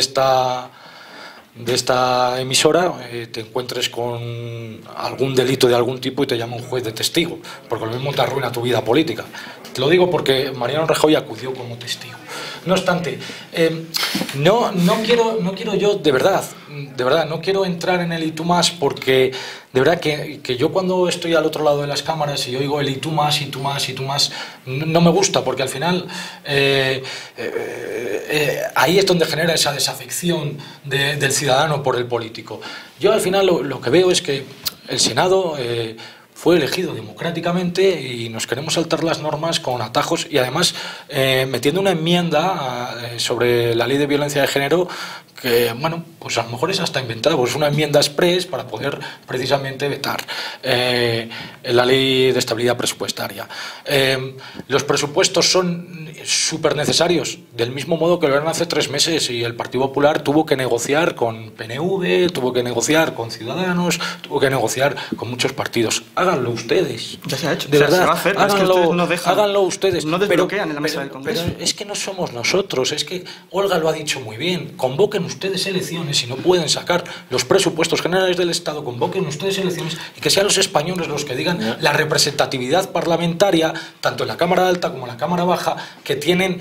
S5: esta emisora te encuentres con algún delito de algún tipo y te llama un juez de testigo, porque lo mismo te arruina tu vida política. Te lo digo porque Mariano Rajoy acudió como testigo. No obstante, no quiero yo, de verdad, no quiero entrar en el y tú más, porque de verdad que yo cuando estoy al otro lado de las cámaras y oigo el y tú más, y tú más, y tú más, no me gusta, porque al final ahí es donde genera esa desafección del ciudadano por el político. Yo al final lo que veo es que el Senado fue elegido democráticamente y nos queremos saltar las normas con atajos y además metiendo una enmienda sobre la ley de violencia de género que, bueno, pues a lo mejor es hasta inventada, pues una enmienda express para poder precisamente vetar la ley de estabilidad presupuestaria. Los presupuestos son súper necesarios, del mismo modo que lo eran hace 3 meses y el Partido Popular tuvo que negociar con PNV, tuvo que negociar con Ciudadanos, tuvo que negociar con muchos partidos. Háganlo ustedes.
S4: Ya se ha hecho.
S5: De verdad,
S4: se va a hacer.
S5: háganlo,
S4: es que ustedes no dejan,
S5: háganlo ustedes.
S4: No desbloquean en la mesa del Congreso.
S5: Pero es que no somos nosotros, es que Olga lo ha dicho muy bien. Convoquen ustedes elecciones y no pueden sacar los presupuestos generales del Estado, convoquen ustedes elecciones y que sean los españoles los que digan la representatividad parlamentaria, tanto en la Cámara Alta como en la Cámara Baja, que tienen,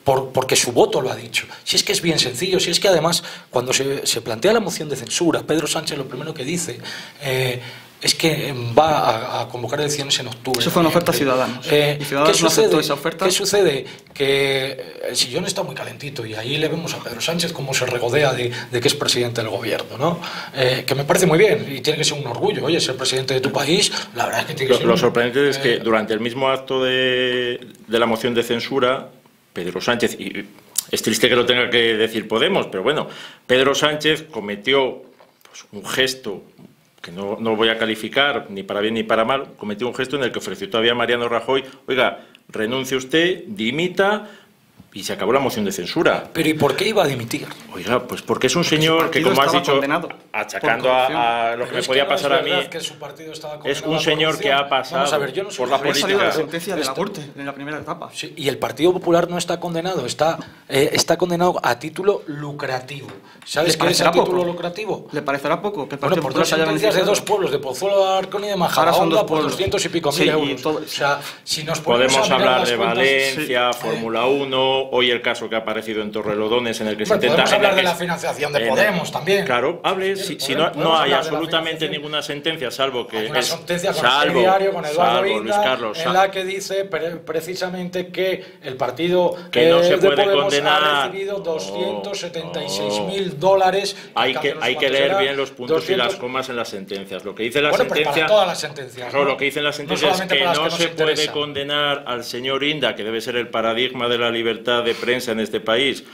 S5: porque su voto lo ha dicho. Si es que es bien sencillo, si es que además cuando se plantea la moción de censura, Pedro Sánchez lo primero que dice es que va a convocar elecciones en octubre.
S4: Eso fue una oferta a Ciudadanos.
S5: ¿Qué
S4: Ciudadanos no aceptó esa oferta.
S5: ¿Qué sucede? Que el sillón está muy calentito y ahí le vemos a Pedro Sánchez cómo se regodea de que es presidente del gobierno, ¿no? Que me parece muy bien y tiene que ser un orgullo. Oye, ser presidente de tu país, la verdad es que tiene que ser...
S3: Lo sorprendente es que durante el mismo acto de la moción de censura, Pedro Sánchez, y es triste que lo tenga que decir Podemos, pero bueno, Pedro Sánchez cometió pues, un gesto que no voy a calificar ni para bien ni para mal, cometió un gesto en el que ofreció todavía a Mariano Rajoy, oiga, renuncie usted, dimita, y se acabó la moción de censura.
S5: ¿Pero y por qué iba a dimitir?
S3: Oiga, pues porque es un señor que, como has dicho, achacando a lo que me podía pasar a mí, es un señor que ha pasado por la política.
S4: La sentencia de la Corte en la primera etapa.
S5: Sí, y el Partido Popular no está condenado, está condenado a título lucrativo. ¿Sabes qué es a título lucrativo?
S4: ¿Le parecerá poco? Que el
S5: Partido por 2 sentencias de 2 pueblos, de Pozuelo de Alarcón y de Majadahonda, por 200 y pico mil euros. O sea, si nos
S3: podemos hablar de Valencia, Fórmula 1... Hoy el caso que ha aparecido en Torrelodones en el que se intenta...
S5: Podemos hablar de la financiación de Podemos también.
S3: Claro, hable, si no hay absolutamente ninguna sentencia, salvo que...
S5: Una sentencia con el diario, con Eduardo Inda, en la que dice precisamente que el partido
S3: que no se puede
S5: Podemos
S3: condenar,
S5: ha recibido $276.000.
S3: Hay que leer bien los puntos y las comas en las sentencias. Lo que dice la sentencia...
S5: para todas las sentencias.
S3: Lo que dice la sentencia es que no se puede condenar al señor Inda, que debe ser el paradigma de la libertad de prensa en este país,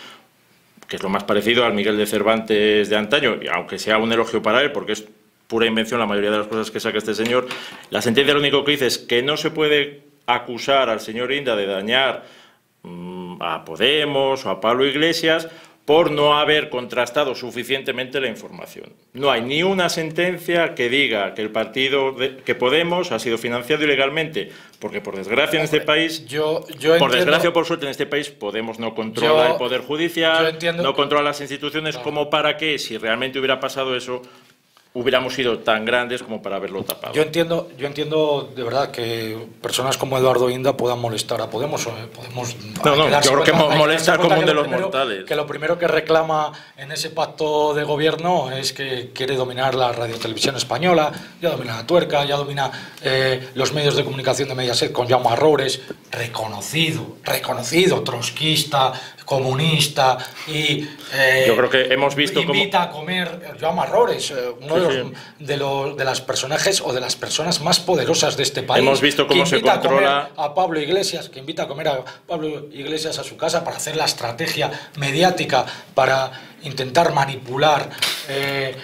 S3: que es lo más parecido al Miguel de Cervantes de antaño, y aunque sea un elogio para él, porque es pura invención la mayoría de las cosas que saca este señor, la sentencia lo único que dice es que no se puede acusar al señor Inda de dañar a Podemos o a Pablo Iglesias por no haber contrastado suficientemente la información. No hay ni una sentencia que diga que el partido, que Podemos ha sido financiado ilegalmente, porque por desgracia en este país, por desgracia o por suerte en este país, Podemos no controla el Poder Judicial, no controla las instituciones, como para que, si realmente hubiera pasado eso, hubiéramos sido tan grandes como para haberlo tapado.
S5: Yo entiendo de verdad que personas como Eduardo Inda puedan molestar a Podemos. Yo
S3: creo que molesta al común de los mortales.
S5: Que lo primero que reclama en ese pacto de gobierno es que quiere dominar la radiotelevisión española, ya domina la Tuerca, ya domina los medios de comunicación de Mediaset con Jaume Arroures, reconocido, trotskista, comunista y
S3: yo creo que hemos visto
S5: invita a comer Jaume Arroures, uno de las personajes o de las personas más poderosas de este país.
S3: Hemos visto cómo se controla
S5: a Pablo Iglesias, que invita a comer a Pablo Iglesias a su casa para hacer la estrategia mediática para intentar manipular.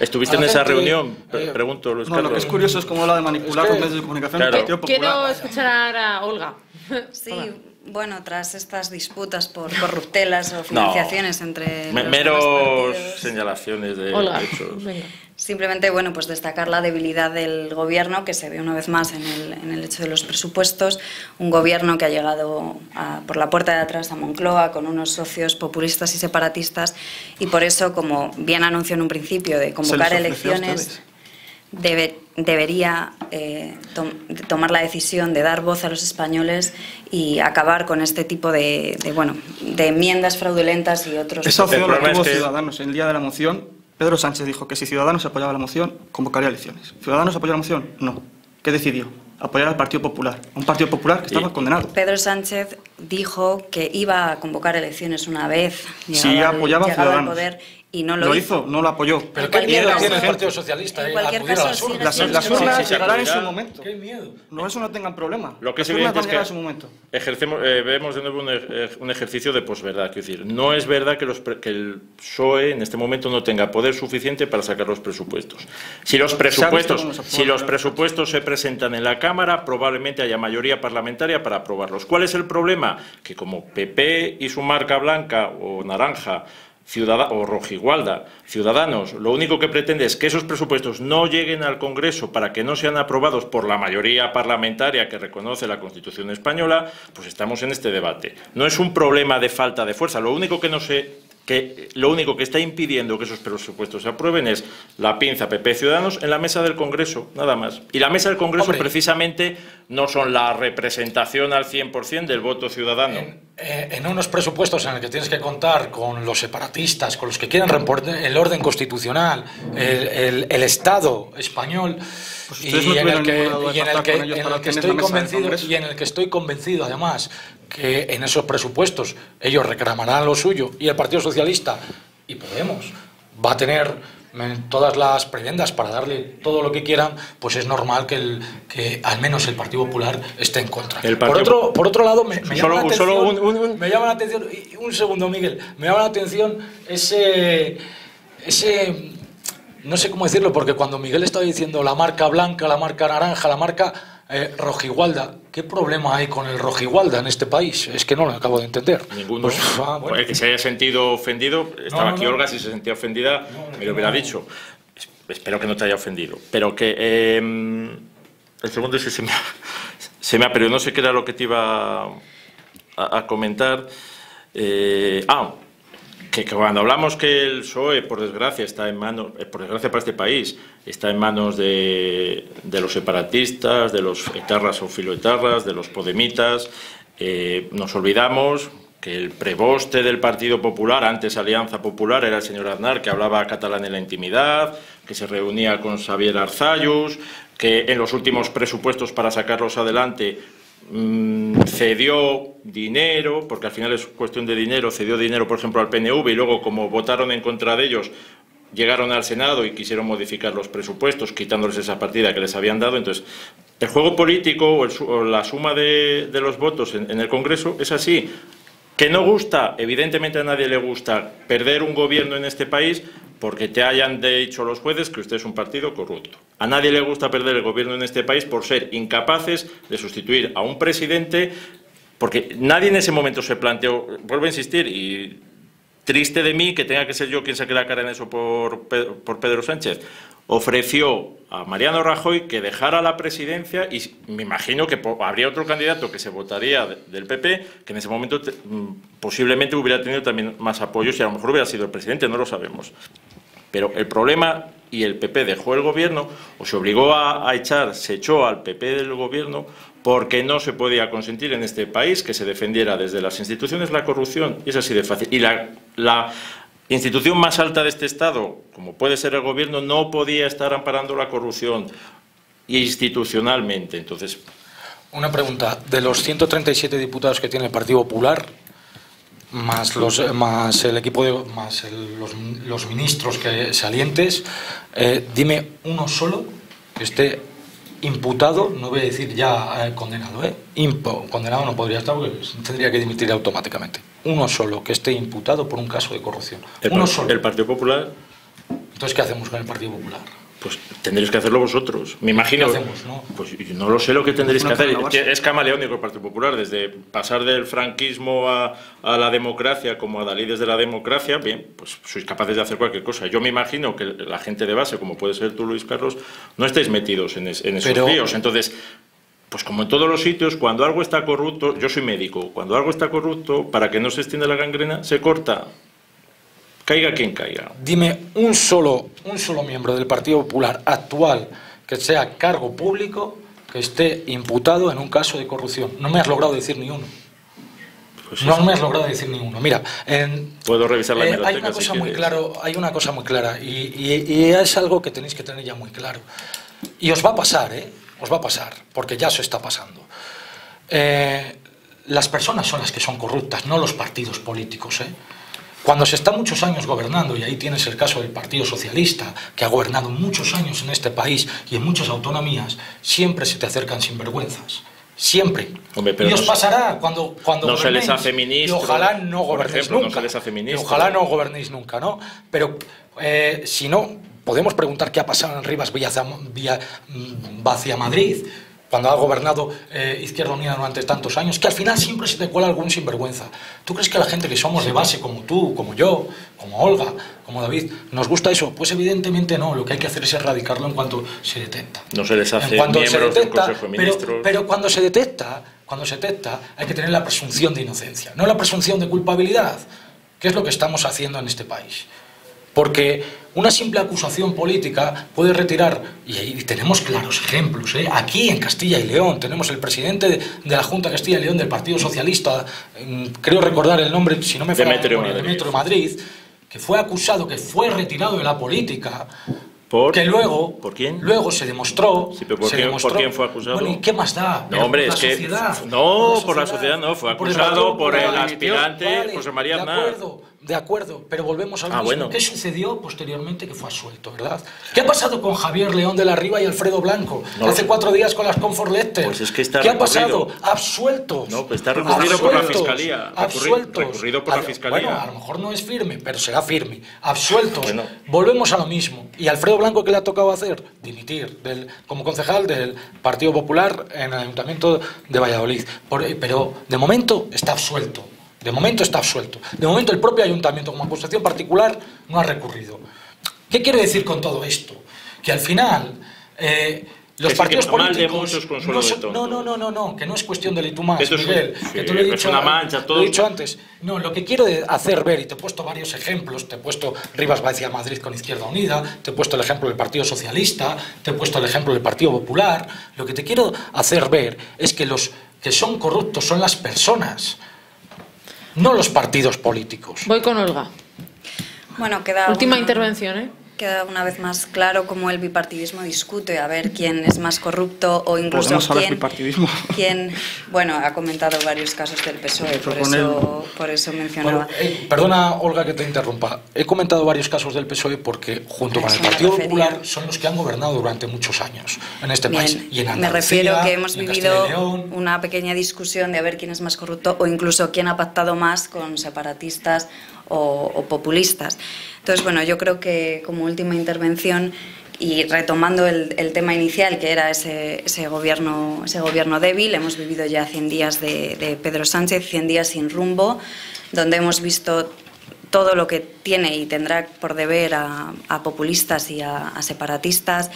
S3: ¿Estuviste en esa reunión? Pregunto, Luis Carlos.
S4: Lo que es curioso es cómo habla de manipular los medios de comunicación del Partido Popular.
S1: Quiero escuchar ahora a Olga.
S2: Sí. Hola. Bueno, tras estas disputas por corruptelas o financiaciones entre los
S3: meros señalaciones de hechos.
S2: Simplemente, bueno, pues destacar la debilidad del gobierno, que se ve una vez más en el hecho de los presupuestos. Un gobierno que ha llegado por la puerta de atrás a Moncloa con unos socios populistas y separatistas, y por eso, como bien anunció en un principio de convocar elecciones, debería tomar la decisión de dar voz a los españoles y acabar con este tipo de enmiendas fraudulentas y otros.
S4: Esa opción la tuvo Ciudadanos el día de la moción. Pedro Sánchez dijo que si Ciudadanos apoyaba la moción, convocaría elecciones. ¿Ciudadanos apoyó la moción? No. ¿Qué decidió? Apoyar al Partido Popular. Un Partido Popular que estaba condenado.
S2: Pedro Sánchez dijo que iba a convocar elecciones una vez
S4: llegado al
S2: poder y no lo
S4: hizo. No lo apoyó.
S5: ¿Pero qué miedo tiene el Partido Socialista a acudir a las urnas?
S4: Las urnas llegarán en su momento.
S5: ¿Qué miedo?
S4: No, eso no tengan problema.
S3: Lo que
S4: las
S3: es
S4: urnas
S3: evidente es
S4: que
S3: vemos de nuevo un ejercicio de posverdad. Quiero decir, no es verdad que el PSOE en este momento no tenga poder suficiente para sacar los presupuestos. Si los presupuestos se presentan en la Cámara, probablemente haya mayoría parlamentaria para aprobarlos. ¿Cuál es el problema? Que como PP y su marca blanca o naranja o rojigualda, Ciudadanos, lo único que pretende es que esos presupuestos no lleguen al Congreso para que no sean aprobados por la mayoría parlamentaria que reconoce la Constitución española, pues estamos en este debate. No es un problema de falta de fuerza, lo único que está impidiendo que esos presupuestos se aprueben es la pinza PP Ciudadanos en la mesa del Congreso, nada más. Y la mesa del Congreso precisamente no son la representación al 100% del voto ciudadano.
S5: En unos presupuestos en el que tienes que contar con los separatistas, con los que quieren romper el orden constitucional, el Estado español, y en el que estoy convencido además que en esos presupuestos ellos reclamarán lo suyo y el Partido Socialista y Podemos va a tener todas las prebendas para darle todo lo que quieran, pues es normal que al menos el Partido Popular esté en contra. Por otro lado, me llama la atención, un segundo, Miguel, me llama la atención ese no sé cómo decirlo, porque cuando Miguel estaba diciendo la marca blanca, la marca naranja, la marca rojigualda, ¿qué problema hay con el rojigualda en este país? Es que no lo acabo de entender.
S3: Ninguno. Bueno. El que se haya sentido ofendido, estaba aquí Olga, si se sentía ofendida, me lo hubiera dicho. Espero que no te haya ofendido. Pero que el segundo es que se me ha perdido, no sé qué era lo que te iba a comentar. Que cuando hablamos que el PSOE, por desgracia, está en manos, por desgracia para este país, está en manos de los separatistas, de los etarras o filoetarras, de los podemitas, nos olvidamos que el preboste del Partido Popular, antes Alianza Popular, era el señor Aznar, que hablaba catalán en la intimidad, que se reunía con Xavier Arzallus, que en los últimos presupuestos para sacarlos adelante cedió dinero, porque al final es cuestión de dinero, cedió dinero, por ejemplo, al PNV, y luego, como votaron en contra de ellos, llegaron al Senado y quisieron modificar los presupuestos, quitándoles esa partida que les habían dado. Entonces, el juego político o la suma de los votos en el Congreso es así. ¿Que no gusta? Evidentemente a nadie le gusta perder un gobierno en este país porque te hayan dicho los jueces que usted es un partido corrupto. A nadie le gusta perder el gobierno en este país por ser incapaces de sustituir a un presidente, porque nadie en ese momento se planteó, vuelvo a insistir, y triste de mí que tenga que ser yo quien saque la cara en eso por Pedro Sánchez, ofreció a Mariano Rajoy que dejara la presidencia y me imagino que habría otro candidato que se votaría del PP que en ese momento posiblemente hubiera tenido también más apoyos y a lo mejor hubiera sido el presidente, no lo sabemos. Pero el problema, y el PP dejó el gobierno, o se obligó se echó al PP del gobierno porque no se podía consentir en este país que se defendiera desde las instituciones la corrupción, y es así de fácil. Y la institución más alta de este Estado, como puede ser el gobierno, no podía estar amparando la corrupción institucionalmente. Entonces,
S5: una pregunta, de los 137 diputados que tiene el Partido Popular, más el equipo los ministros salientes, dime uno solo que esté imputado, no voy a decir ya condenado, condenado no podría estar porque tendría que dimitir automáticamente. Uno solo que esté imputado por un caso de corrupción. Uno solo.
S3: ¿El Partido Popular?
S5: Entonces, ¿qué hacemos con el Partido Popular?
S3: Pues tendréis que hacerlo vosotros. Me imagino.
S5: ¿Qué hacemos, no?
S3: Pues no lo sé lo que tendréis que hacer. Es camaleónico el Partido Popular, desde pasar del franquismo a la democracia como adalides de la democracia. Bien, pues sois capaces de hacer cualquier cosa. Yo me imagino que la gente de base, como puede ser tú, Luis Carlos, no estáis metidos en esos líos. Entonces, pues como en todos los sitios, cuando algo está corrupto, yo soy médico, cuando algo está corrupto, para que no se extienda la gangrena, se corta. Caiga quien caiga.
S5: Dime un solo miembro del Partido Popular actual que sea cargo público que esté imputado en un caso de corrupción. No me has logrado decir ni uno. Pues no me has logrado decir ni uno. Mira,
S3: puedo revisar la hemeroteca,
S5: hay una cosa muy claro, hay una cosa muy clara y es algo que tenéis que tener ya muy claro. Y os va a pasar, os va a pasar, porque ya se está pasando. Las personas son las que son corruptas, no los partidos políticos, Cuando se está muchos años gobernando, y ahí tienes el caso del Partido Socialista, que ha gobernado muchos años en este país y en muchas autonomías, siempre se te acercan sinvergüenzas. Siempre.
S3: Hombre, pero
S5: y os pasará cuando
S3: no se les hace ministro.
S5: Y ojalá no gobernéis nunca.
S3: No se les hace ministro.
S5: Y ojalá no gobernéis nunca, ¿no? Pero si no, podemos preguntar qué ha pasado en Rivas Vacia Madrid, cuando ha gobernado Izquierda Unida durante tantos años, que al final siempre se te cuela algún sinvergüenza. ¿Tú crees que la gente que somos de base, como tú, como yo, como Olga, como David, nos gusta eso? Pues evidentemente no, lo que hay que hacer es erradicarlo en cuanto se detecta.
S3: No se les hace miembros del Consejo de Ministros.
S5: Pero cuando se detecta, hay que tener la presunción de inocencia, no la presunción de culpabilidad, que es lo que estamos haciendo en este país. Porque una simple acusación política puede retirar, y tenemos claros ejemplos, aquí en Castilla y León tenemos el presidente de la Junta de Castilla y León del Partido Socialista, creo recordar el nombre, si no me falla, Demetrio Madrid, que fue acusado, que fue retirado de la política, que luego,
S3: ¿por quién?
S5: Luego se demostró...
S3: Sí, pero ¿por quién fue acusado?
S5: Bueno, ¿y qué más da?
S3: No, hombre,
S5: es
S3: que... por la sociedad no, fue acusado por el aspirante José María Aznar.
S5: De acuerdo, pero volvemos a lo mismo.
S3: Bueno.
S5: ¿Qué sucedió posteriormente? Que fue absuelto, ¿verdad? ¿Qué ha pasado con Javier León de la Riva y Alfredo Blanco? Hace 4 días con las Comfort Letters.
S3: Pues es que está
S5: ¿Qué ha pasado? Absueltos.
S3: No, pues está recurrido por la Fiscalía. Recurrido por la Fiscalía.
S5: Bueno, a lo mejor no es firme, pero será firme. Absueltos. Bueno. Volvemos a lo mismo. ¿Y Alfredo Blanco qué le ha tocado hacer? Dimitir como concejal del Partido Popular en el Ayuntamiento de Valladolid. Pero de momento está absuelto. De momento está absuelto. De momento el propio ayuntamiento, como acusación particular, no ha recurrido. ¿Qué quiero decir con todo esto? Que al final los partidos políticos... No, que no es cuestión de ley tú más, Miguel, que tú lo he dicho,
S3: una mancha, todo.
S5: Lo he dicho antes. No, lo que quiero hacer ver, y te he puesto varios ejemplos, te he puesto Rivas Vacia Madrid con Izquierda Unida, te he puesto el ejemplo del Partido Socialista, te he puesto el ejemplo del Partido Popular. Lo que te quiero hacer ver es que los que son corruptos son las personas, no los partidos políticos.
S1: Voy con Olga.
S2: Bueno, queda
S1: última intervención,
S2: Queda una vez más claro cómo el bipartidismo discute a ver quién es más corrupto o incluso quién, bueno, ha comentado varios casos del PSOE, por eso mencionaba.
S5: Perdona, Olga, que te interrumpa. He comentado varios casos del PSOE porque junto con el Partido Popular son los que han gobernado durante muchos años en este país. Y en Andalucía,
S2: me refiero que hemos vivido una pequeña discusión de a ver quién es más corrupto o incluso quién ha pactado más con separatistas o populistas. Entonces, bueno, yo creo que como última intervención y retomando el tema inicial, que era ese gobierno débil, hemos vivido ya 100 días de Pedro Sánchez, 100 días sin rumbo, donde hemos visto todo lo que tiene y tendrá por deber a populistas y a separatistas,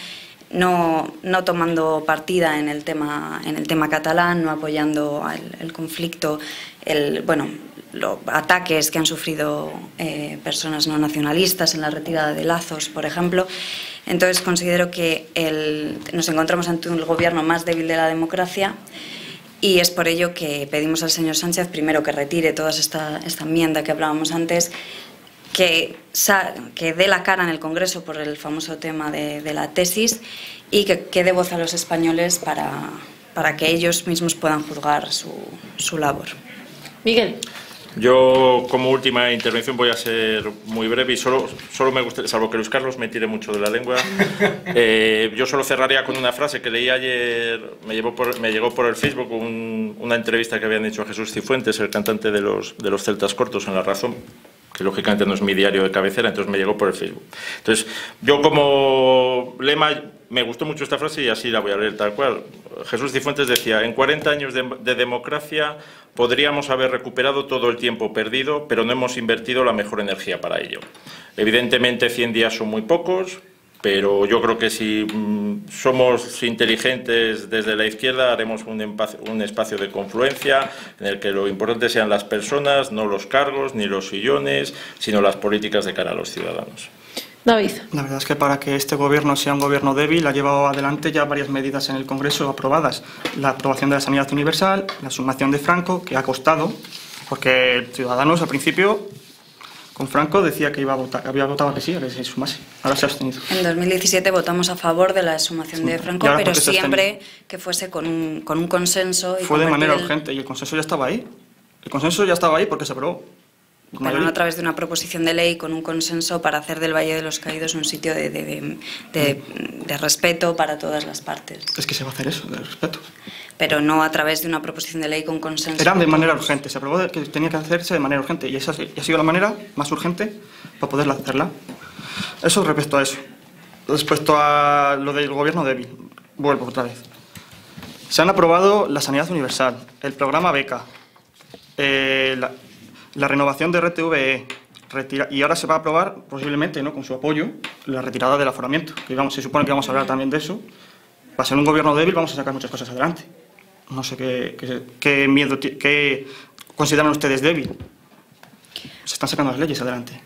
S2: no tomando partida en el tema catalán, no apoyando el conflicto, los ataques que han sufrido personas no nacionalistas en la retirada de Lazos, por ejemplo. Entonces considero que nos encontramos ante un gobierno más débil de la democracia y es por ello que pedimos al señor Sánchez primero que retire toda esta enmienda que hablábamos antes, que dé la cara en el Congreso por el famoso tema de la tesis y que dé voz a los españoles para que ellos mismos puedan juzgar su labor.
S1: Miguel.
S3: Yo, como última intervención, voy a ser muy breve y solo me gustaría, salvo que Luis Carlos me tire mucho de la lengua, yo solo cerraría con una frase que leí ayer, me llegó por el Facebook una entrevista que habían hecho a Jesús Cifuentes, el cantante de los Celtas Cortos, en La Razón, que lógicamente no es mi diario de cabecera, entonces me llegó por el Facebook. Entonces, yo como lema, me gustó mucho esta frase y así la voy a leer tal cual. Jesús Cifuentes decía: en 40 años de democracia podríamos haber recuperado todo el tiempo perdido, pero no hemos invertido la mejor energía para ello. Evidentemente 100 días son muy pocos, pero yo creo que si somos inteligentes desde la izquierda haremos un espacio de confluencia en el que lo importante sean las personas, no los cargos ni los sillones, sino las políticas de cara a los ciudadanos.
S1: David.
S4: La verdad es que para que este gobierno sea un gobierno débil ha llevado adelante ya varias medidas en el Congreso aprobadas. La aprobación de la sanidad universal, la sumación de Franco, que ha costado, porque Ciudadanos al principio con Franco decía que había votado que sí, a que se sumase. Ahora se ha abstenido.
S2: En 2017 votamos a favor de la exhumación de Franco, pero siempre que fuese con un consenso. Y
S4: fue de manera urgente y el consenso ya estaba ahí. El consenso ya estaba ahí porque se aprobó.
S2: Pero no a través de una proposición de ley con un consenso para hacer del Valle de los Caídos un sitio de respeto para todas las partes.
S4: Es que se va a hacer eso, de respeto.
S2: Pero no a través de una proposición de ley con consenso.
S4: Era de manera urgente, se aprobó que tenía que hacerse de manera urgente y esa ha sido la manera más urgente para poderla hacerla. Eso respecto a eso. Respecto a lo del gobierno débil, vuelvo otra vez. Se han aprobado la sanidad universal, el programa Beca, la renovación de RTVE, y ahora se va a aprobar, posiblemente, ¿no?, con su apoyo, la retirada del aforamiento. Que se supone que vamos a hablar también de eso. Va a ser un gobierno débil, vamos a sacar muchas cosas adelante. No sé qué consideran ustedes débil. Se están sacando las leyes adelante.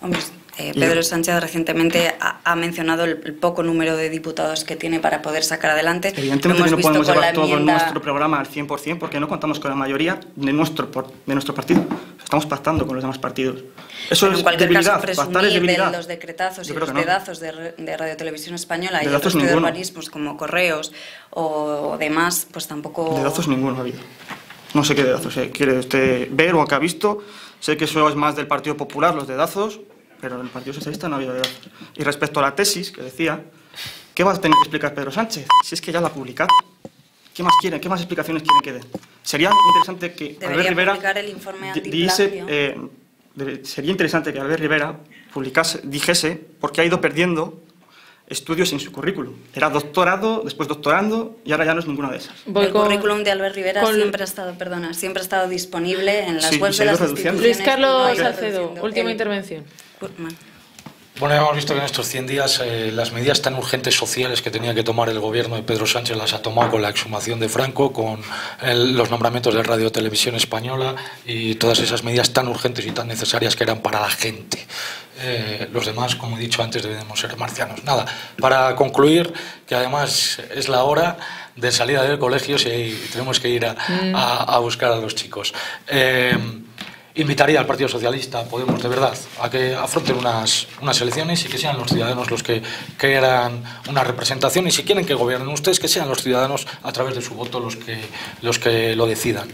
S2: Hombre, Pedro Sánchez recientemente ha mencionado el poco número de diputados que tiene para poder sacar adelante.
S4: Evidentemente no podemos llevar todo nuestro programa al 100% porque no contamos con la mayoría de nuestro partido. Estamos pactando con los demás partidos. Eso es debilidad. Pactar es debilidad.
S2: De los decretazos y los dedazos de Radio Televisión Española y otros
S4: de
S2: organismos como Correos o demás, pues tampoco...
S4: Dedazos ninguno ha habido. No sé qué dedazos quiere usted ver o qué ha visto. Sé que eso es más del Partido Popular, los dedazos, pero en el Partido Socialista no ha habido dedazos. Y respecto a la tesis que decía, ¿qué va a tener que explicar Pedro Sánchez? Si es que ya la ha publicado. ¿Qué más quieren? ¿Qué más explicaciones quieren que den? Sería interesante que Albert Rivera
S2: publicar el informe antiplagio.
S4: Sería interesante que Albert Rivera dijese por qué ha ido perdiendo estudios en su currículum. Era doctorado, después doctorando y ahora ya no es ninguna de esas.
S2: El currículum de Albert Rivera siempre ha estado disponible en las webs de las instituciones.
S1: Luis Carlos Salcedo, última intervención.
S5: Bueno, hemos visto que en estos 100 días las medidas tan urgentes sociales que tenía que tomar el gobierno de Pedro Sánchez las ha tomado con la exhumación de Franco, con los nombramientos de Radio Televisión Española y todas esas medidas tan urgentes y tan necesarias que eran para la gente. Los demás, como he dicho antes, debemos ser marcianos. Nada, para concluir, que además es la hora de salida del colegio y tenemos que ir a buscar a los chicos. Invitaría al Partido Socialista, Podemos, de verdad, a que afronten unas elecciones y que sean los ciudadanos los que crean una representación y si quieren que gobiernen ustedes, que sean los ciudadanos a través de su voto los que lo decidan.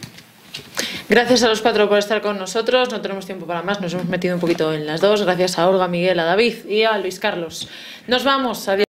S1: Gracias a los cuatro por estar con nosotros, no tenemos tiempo para más, nos hemos metido un poquito en las dos, gracias a Olga, Miguel, a David y a Luis Carlos. Nos vamos, adiós.